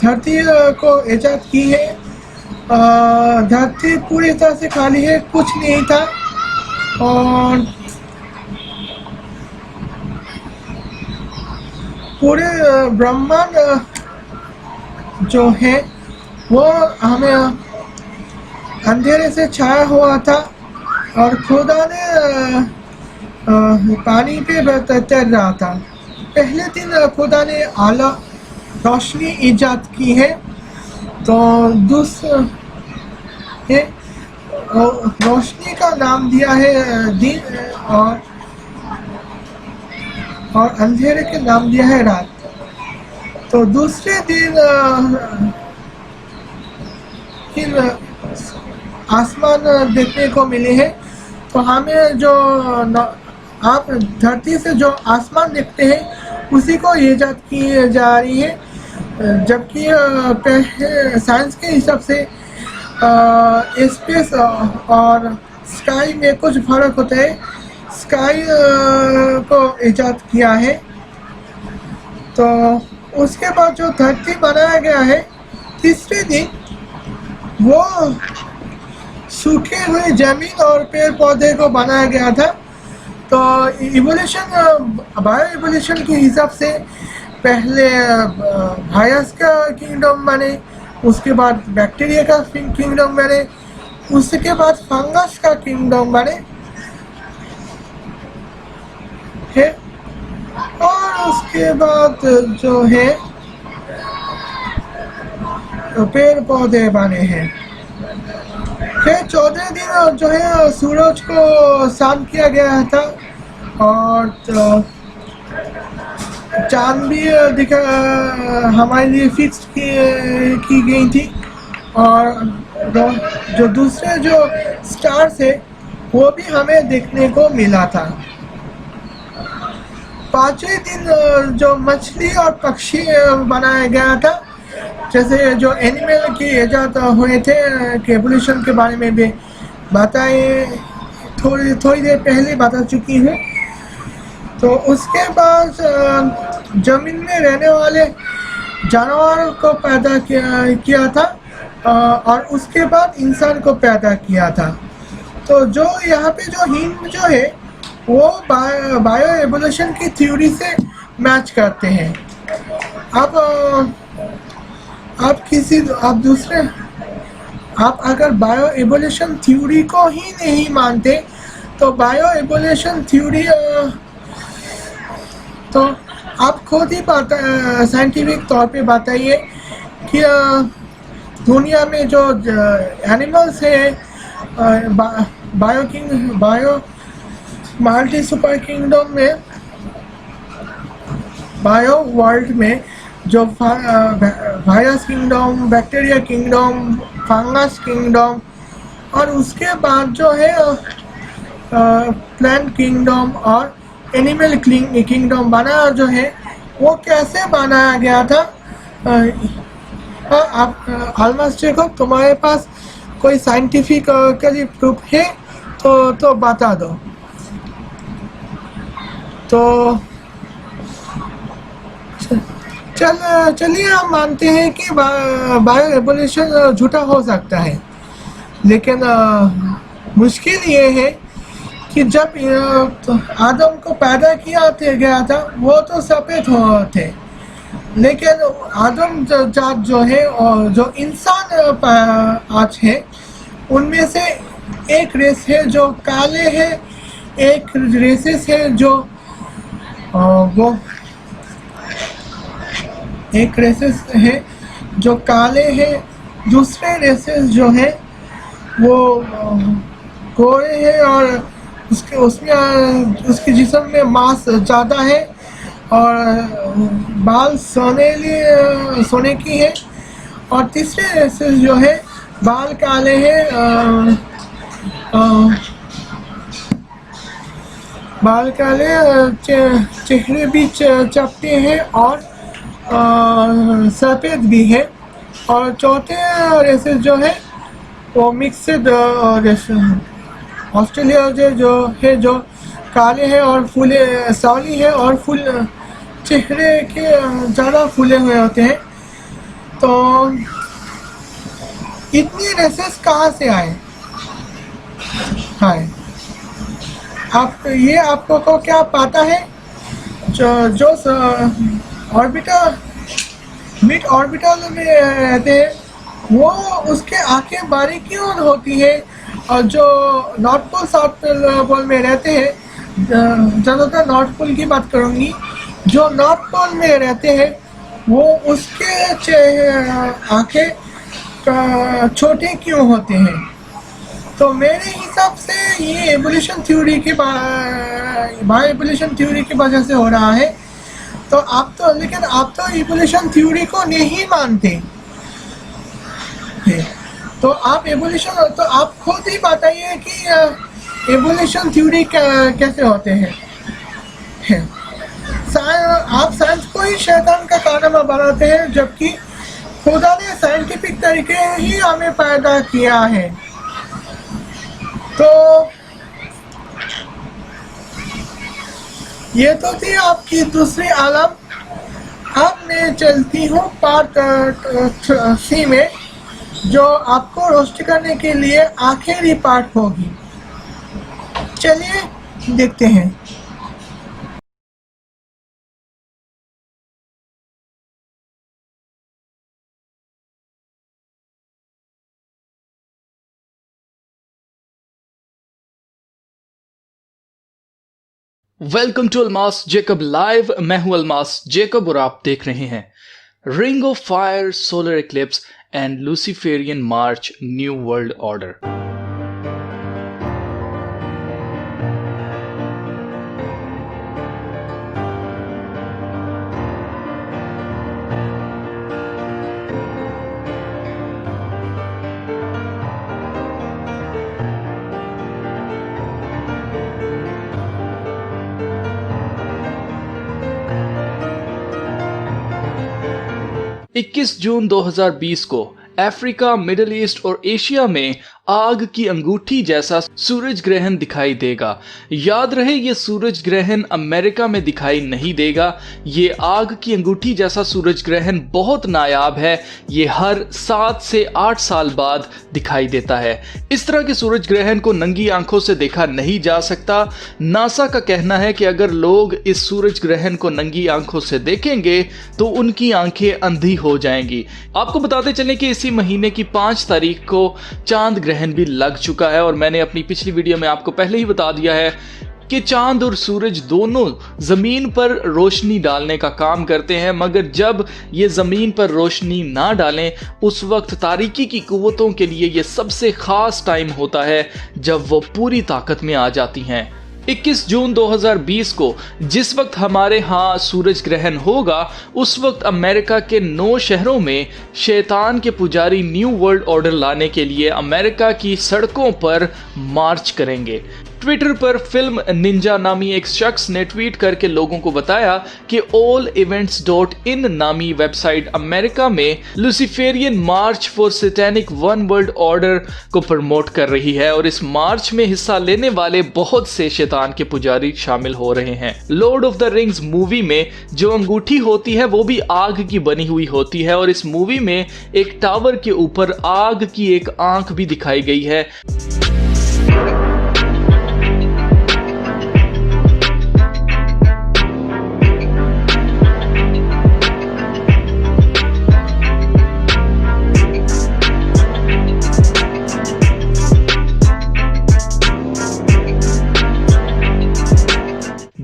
धरती को ईजाद की है। धरती पूरी तरह से खाली है, कुछ नहीं था और पूरे ब्रह्मांड जो है वो हमें अंधेरे से छाया हुआ था और खुदा ने पानी पे तैर रहा था। पहले दिन खुदा ने आला रोशनी ईजाद की है। तो दूसरे रोशनी का नाम दिया है दिन और अंधेरे के नाम दिया है रात। तो दूसरे दिन आसमान देखने को मिले हैं। तो हमें जो आप धरती से जो आसमान देखते हैं उसी को ईजाद की जा रही है। जबकि साइंस के हिसाब से स्पेस और स्काई में कुछ फर्क होता है। स्काई को ईजाद किया है। तो उसके बाद जो धरती बनाया गया है तीसरे दिन, वो सूखे हुए जमीन और पेड़ पौधे को बनाया गया था। तो इवोल्यूशन, बायो इवोल्यूशन के हिसाब से पहले वायरस का किंगडम बने, उसके बाद बैक्टीरिया का किंगडम बने, उसके बाद फंगस का किंगडम बने है, और उसके बाद जो है पेड़ पौधे बने हैं। फिर 14 दिन जो है सूरज को शांत किया गया था, और चांद भी दिखा हमारे लिए फिक्स की गई थी, और जो दूसरे जो स्टार्स है वो भी हमें देखने को मिला था। 5वें दिन जो मछली और पक्षी बनाया गया था, जैसे जो एनिमल की इजाद हुए थे, कि एवोल्यूशन के बारे में भी बताए, थोड़ी देर पहले बता चुकी हूँ। तो उसके बाद जमीन में रहने वाले जानवर को पैदा किया था, और उसके बाद इंसान को पैदा किया था। तो जो यहाँ पे जो हिंट जो है वो बायो एवोल्यूशन की थ्योरी से मैच करते हैं। आप अगर बायो एवोल्यूशन थ्योरी को ही नहीं मानते, तो बायो एवोल्यूशन थ्योरी तो आप खुद ही साइंटिफिक तौर पे बताइए कि दुनिया में जो एनिमल्स है बायो मल्टी सुपर किंगडम में, बायो वर्ल्ड में, जो virus kingdom, bacteria kingdom, fungus kingdom, और उसके बाद जो है प्लांट किंगडम और एनिमल किंगडम बना जो है, वो कैसे बनाया गया था। आप ऑलमोस्ट देखो, तुम्हारे पास कोई साइंटिफिक प्रूफ है तो बता दो। तो चलिए हम मानते हैं कि बायो एवोल्यूशन झूठा हो सकता है, लेकिन मुश्किल ये है कि जब आदम को पैदा गया था वो तो सफ़ेद थे, लेकिन आदम जात जो है और जो इंसान आज है, उनमें से एक रेस है जो काले है, एक रेसेस है जो वो एक रेसेस है जो काले हैं, दूसरे रेसेस जो है वो गोरे हैं, और उसके जिस्म में मांस ज़्यादा है, और बाल सोने की है, और तीसरे रेसेस जो है बाल काले हैं, बाल काले, चेहरे भी चपटे हैं और सफ़ेद भी है, और चौथे रेसेस जो है वो मिक्सड रेसेस। ऑस्ट्रेलिया जो काले हैं और फूले सावली है, और फूल चेहरे के ज़्यादा फूले हुए होते हैं। तो इतनी रेसेस कहाँ से आए? आपको को क्या पता है? जो मिड ऑर्बिटल में रहते हैं, वो उसके आंखें बारीक क्यों होती है, और जो नॉर्थ पोल साउथ पोल में रहते हैं, ज़्यादातर नॉर्थ पोल की बात करूँगी, जो नॉर्थ पोल में रहते हैं वो उसके आंखें छोटे क्यों होते हैं? तो मेरे हिसाब से ये एवोल्यूशन थ्योरी के बायो एवोल्यूशन थ्योरी की वजह से हो रहा है। लेकिन आप तो एवोल्यूशन थ्योरी को नहीं मानते, तो आप खुद ही बताइए कि एवोल्यूशन थ्योरी कैसे होते हैं। आप साइंस को ही शैतान का कारनामा बनाते हैं, जबकि खुदा ने साइंटिफिक तरीके ही हमें पैदा किया है। तो ये तो थी आपकी दूसरी आलम। अब मैं चलती हूँ पार्ट 3 में, जो आपको रोस्ट करने के लिए आखिरी पार्ट होगी। चलिए देखते हैं। Welcome to Almas Jacob live. मैं हूं अलमास जेकब और आप देख रहे हैं ring of fire, solar eclipse and Luciferian march, new world order. 21 जून 2020 को अफ्रीका, मिडिल ईस्ट और एशिया में आग की अंगूठी जैसा सूरज ग्रहण दिखाई देगा। याद रहे, ये सूरज ग्रहण अमेरिका में दिखाई नहीं देगा। ये आग की अंगूठी जैसा सूरज ग्रहण बहुत नायाब है। ये हर 7 से 8 साल बाद दिखाई देता है। इस तरह के सूरज ग्रहण को नंगी आंखों से देखा नहीं जा सकता। नासा का कहना है कि अगर लोग इस सूरज ग्रहण को नंगी आंखों से देखेंगे तो उनकी आंखें अंधी हो जाएंगी। आपको बताते चलें कि इसी महीने की 5 तारीख को चांद ग्रहण भी लग चुका है और मैंने अपनी पिछली वीडियो में आपको पहले ही बता दिया है कि चांद और सूरज दोनों जमीन पर रोशनी डालने का काम करते हैं, मगर जब ये जमीन पर रोशनी ना डालें उस वक्त तारीकी की कुव्वतों के लिए ये सबसे खास टाइम होता है जब वो पूरी ताकत में आ जाती हैं। 21 जून 2020 को जिस वक्त हमारे यहाँ सूरज ग्रहण होगा उस वक्त अमेरिका के 9 शहरों में शैतान के पुजारी न्यू वर्ल्ड ऑर्डर लाने के लिए अमेरिका की सड़कों पर मार्च करेंगे। ट्विटर पर फिल्म निंजा नामी एक शख्स ने ट्वीट करके लोगों को बताया कि allevents.in नामी वेबसाइट अमेरिका में Luciferian march for satanic one world order को प्रमोट कर रही है और इस मार्च में हिस्सा लेने वाले बहुत से शैतान के पुजारी शामिल हो रहे हैं। Lord of the rings movie में जो अंगूठी होती है वो भी आग की बनी हुई होती है और इस मूवी में एक टावर के ऊपर आग की एक आंख भी दिखाई गई है।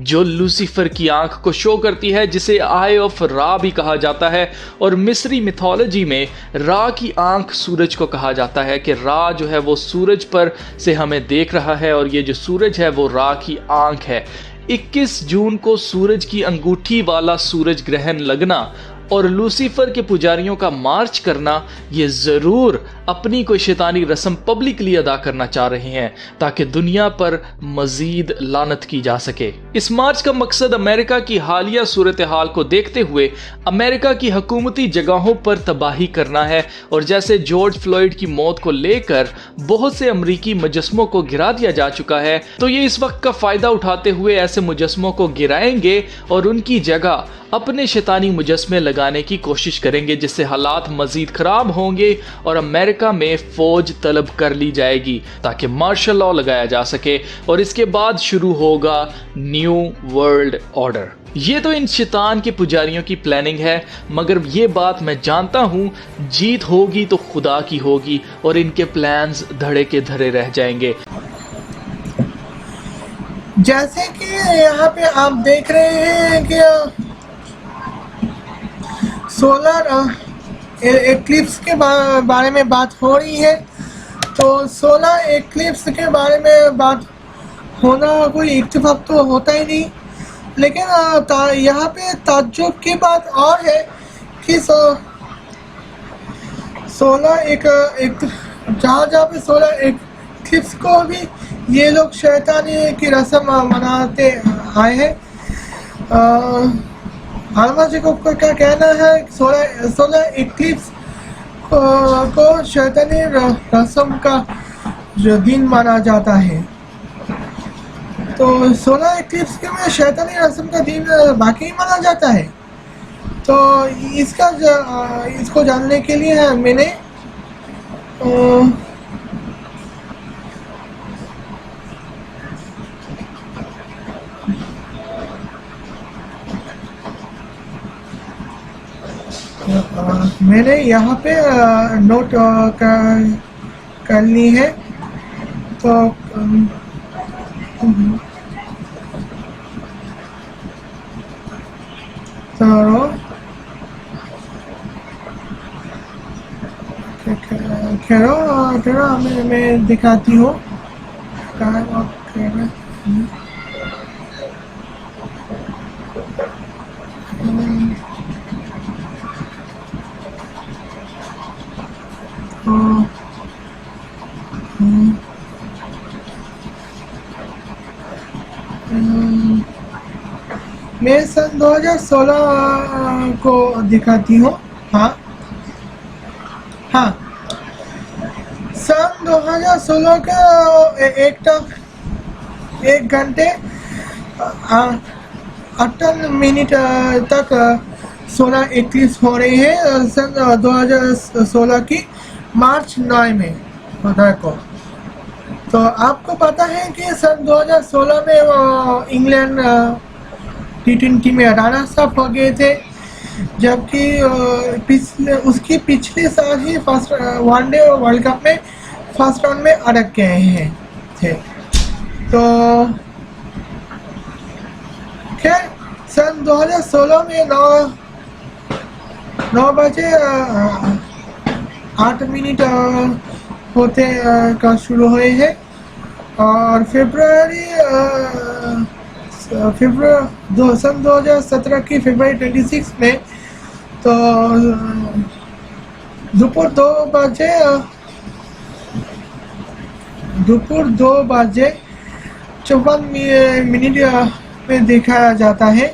जो लूसीफर की आंख को शो करती है, जिसे आई ऑफ रा भी कहा जाता है और मिस्री मिथोलॉजी में रा की आंख सूरज को कहा जाता है कि रा जो है वो सूरज पर से हमें देख रहा है और ये जो सूरज है वो रा की आंख है। 21 जून को सूरज की अंगूठी वाला सूरज ग्रहण लगना और लूसीफर के पुजारियों का मार्च करना, ये जरूर अपनी कोई शैतानी रस्म पब्लिकली अदा करना चाह रहे हैं ताकि दुनिया पर मजीद लानत की जा सके। इस मार्च का मकसद अमेरिका की हालिया सूरत हाल को देखते हुए अमेरिका की हुकूमती जगहों पर तबाही करना है और जैसे जॉर्ज फ्लॉयड की मौत को लेकर बहुत से अमरीकी मुजस्मों को गिरा दिया जा चुका है, तो ये इस वक्त का फायदा उठाते हुए ऐसे मुजस्मों को गिराएंगे और उनकी जगह अपने शैतानी मुजस्मे लगाने की कोशिश करेंगे, जिससे हालात मजीद खराब होंगे और अमेरिका में फौज तलब कर ली जाएगी ताकि मार्शल लॉ लगाया जा सके और इसके बाद शुरू होगा न्यू वर्ल्ड ऑर्डर। ये तो इन शैतान के पुजारियों की प्लानिंग है, मगर ये बात मैं जानता हूँ, जीत होगी तो खुदा की होगी और इनके प्लान्स धड़े के धड़े रह जाएंगे। जैसे कि यहाँ पे आप देख रहे हैं कि सोलर एक्लिप्स के बारे में बात हो रही है, तो सोलर एक्लिप्स के बारे में बात होना कोई इत्तेफाक तो होता ही नहीं, लेकिन यहाँ पे ताज्जुब की बात और है कि सोलर एक जहाँ पे सोलर एक्लिप्स को भी ये लोग शैतानी की रस्म मनाते आए हैं। अलमास जेकब का क्या कहना है, सोलर इक्लिप्स को शैतानी रस्म का जो दिन माना जाता है, तो सोलर इक्लिप्स के में शैतानी रस्म का दिन बाकी माना जाता है। तो इसको जानने के लिए मैंने यहाँ पे नोट कर ली है। तो करो करो करो मैं दिखाती हूँ टाइम ऑफ मैं सन 2016 को दिखाती हूँ। हाँ हाँ, सन 2016 का एक घंटे 58 मिनट तक सोलर एक्लिप्स हो रही है सन 2016 की मार्च 9 में बुधवार को। तो आपको पता है कि सन 2016 में वो इंग्लैंड T20 में रनर्स अप हो गए थे, जबकि उसकी पिछले साल ही फर्स्ट वनडे वर्ल्ड कप में फर्स्ट राउंड में अटक गए हैं थे। तो खैर सन 2016 में 9 बजे 8 मिनट होते का शुरू हुए हैं और सन 2017 की फरवरी 26 में तो दोपहर 2 बजे 54 मिनट में दिखाया जाता है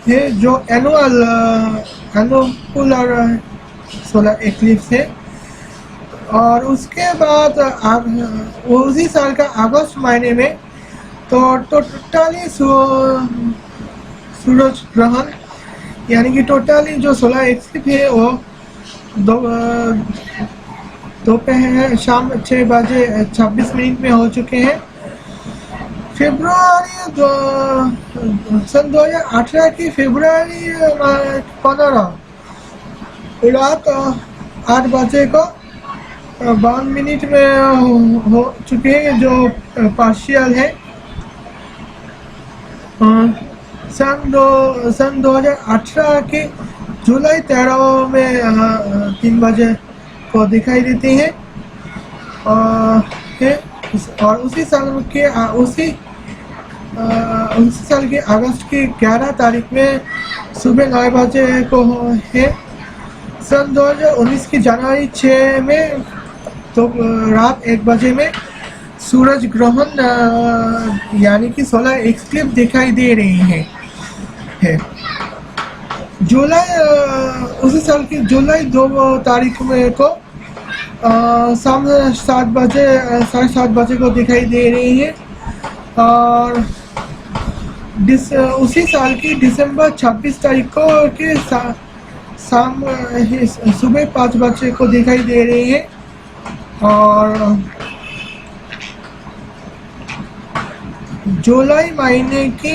ये जो एनुलर सोलर एक्लिप्स है। और उसके बाद उसी साल का अगस्त महीने में तो टोटली सूरज ग्रहण यानी कि टोटली जो सोलर एक्लिप्स है वो दोपहर शाम 6 बजे 26 मिनट में हो चुके हैं। सन 2018 की फरवरी 15 रात 8 बजे को 52 मिनट में हो चुके हैं जो पार्शियल है। सन 2018 के जुलाई 13 में 3 बजे को दिखाई देती हैं और उसी साल के अगस्त की 11 तारीख में सुबह 9 बजे को है। सन 2019 की जनवरी 6 में तो रात 1 बजे में सूरज ग्रहण यानी कि सोलर एक्लिप्स दिखाई दे रही है। उसी साल की जुलाई 2 तारीख में को शाम 7 बजे 7:30 बजे को दिखाई दे रही है और उसी साल की दिसंबर 26 तारीख को के शाम सुबह 5 बजे को दिखाई दे रही है। और जुलाई महीने की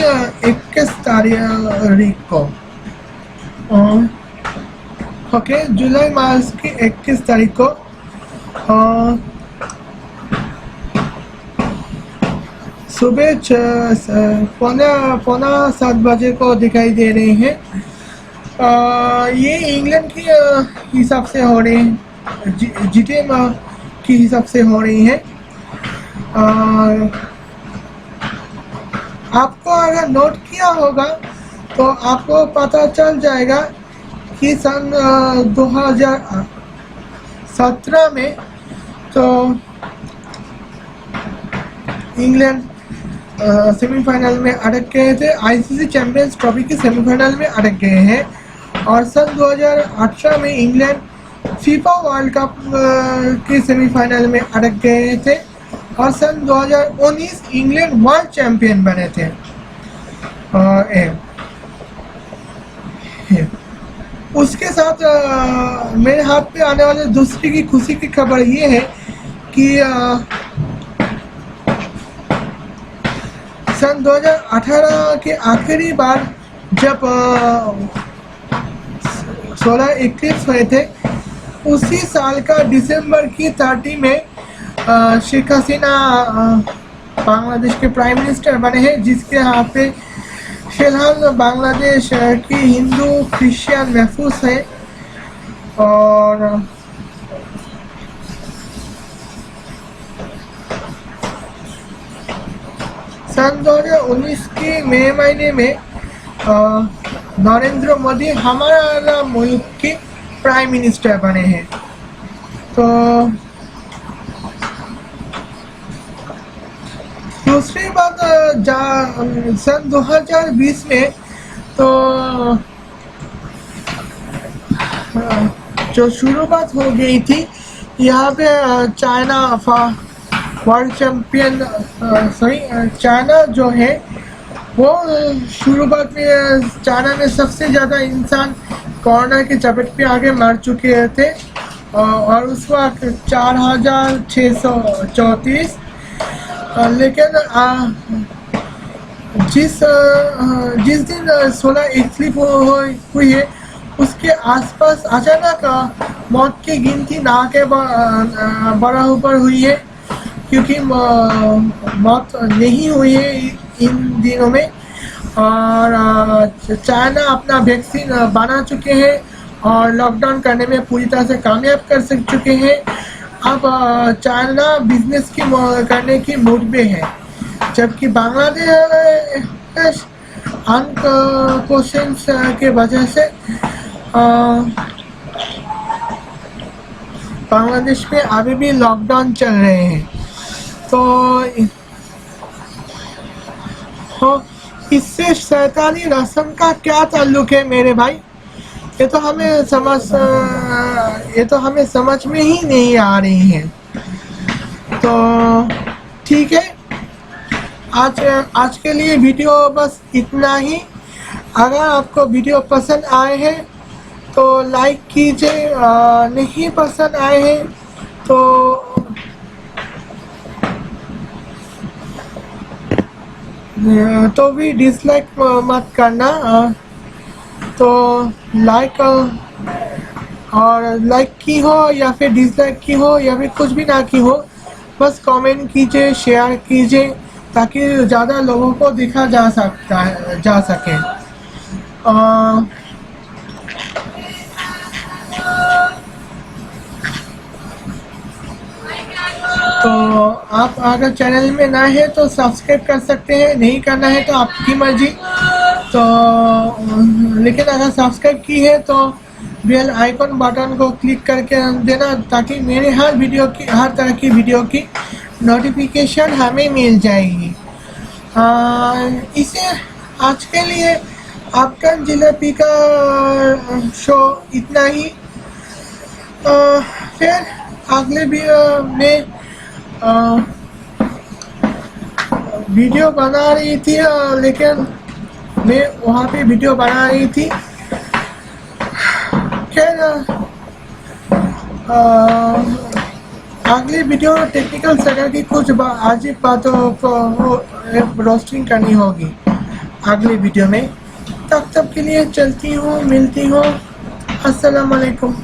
21 तारीख को ओके जुलाई मास की 21 तारीख को सुबह 6:45 बजे को दिखाई दे रहे हैं। ये इंग्लैंड की हिसाब से हो रही हैं, जीटीएम की हिसाब से हो रही हैं। आपको अगर नोट किया होगा तो आपको पता चल जाएगा कि सन 2017 में तो इंग्लैंड सेमीफाइनल में अटक गए थे, आईसीसी चैंपियंस ट्रॉफी के सेमीफाइनल में अटक गए हैं। और सन 2018 में इंग्लैंड फीफा वर्ल्ड कप के सेमीफाइनल में अटक गए थे और सन 2019 इंग्लैंड वर्ल्ड चैंपियन बने थे। उसके साथ मेरे हाथ पे आने वाले दूसरी की खुशी की खबर ये है कि सन 2018 के आखिरी बार जब सोलर एक्लिप्स हुए थे उसी साल का दिसंबर की 30 में शेख हसीना बांग्लादेश के प्राइम मिनिस्टर बने हैं, जिसके यहाँ पे फिलहाल बांग्लादेश की हिंदू क्रिश्चियन महफूज है और सन 2019 की मई महीने में नरेंद्र मोदी हमारा मुल्क के प्राइम मिनिस्टर बने हैं। तो दूसरी बात सन 2020 में तो जो शुरुआत हो गई थी यहाँ पे चाइना वर्ल्ड चैंपियन चाइना जो है वो शुरुआत में चाइना में सबसे ज़्यादा इंसान कोरोना की चपेट पे आगे मर चुके थे और उस वक्त 4634। लेकिन जिस दिन 16 इक्लिप हुई है उसके आसपास अचानक मौत की गिनती ना के बराबर हुई है, क्योंकि मौत नहीं हुई है इन दिनों में। और चाइना अपना वैक्सीन बना चुके हैं और लॉकडाउन करने में पूरी तरह से कामयाब कर चुके हैं। अब चाइना बिजनेस की करने की मूड में है, जबकि बांग्लादेश क्वेश्चन के वजह से बांग्लादेश में अभी भी लॉकडाउन चल रहे हैं। तो इससे शैतानी रस्म का क्या ताल्लुक है मेरे भाई? ये तो हमें समझ में ही नहीं आ रही है। तो ठीक है, आज के लिए वीडियो बस इतना ही। अगर आपको वीडियो पसंद आए हैं तो लाइक कीजिए, नहीं पसंद आए हैं तो भी डिसलाइक मत करना। तो लाइक की हो या फिर डिसलाइक की हो या फिर कुछ भी ना की हो, बस कमेंट कीजिए, शेयर कीजिए ताकि ज़्यादा लोगों को दिखा जा सके। तो आप अगर चैनल में ना है तो सब्सक्राइब कर सकते हैं, नहीं करना है तो आपकी मर्जी। तो लेकिन अगर सब्सक्राइब की है तो बेल आइकन बटन को क्लिक करके देना ताकि मेरे हर तरह की वीडियो की नोटिफिकेशन हमें मिल जाएगी। इसे आज के लिए आपका जिलेबी का शो इतना ही। फिर अगले वीडियो बना रही थी, लेकिन मैं वहाँ पे वीडियो बना रही थी। खैर अगली वीडियो टेक्निकल सेक्टर की कुछ अजीब बातों को रोस्टिंग करनी होगी अगली वीडियो में। तब के लिए चलती हूँ, मिलती हूँ। अस्सलाम वालेकुम।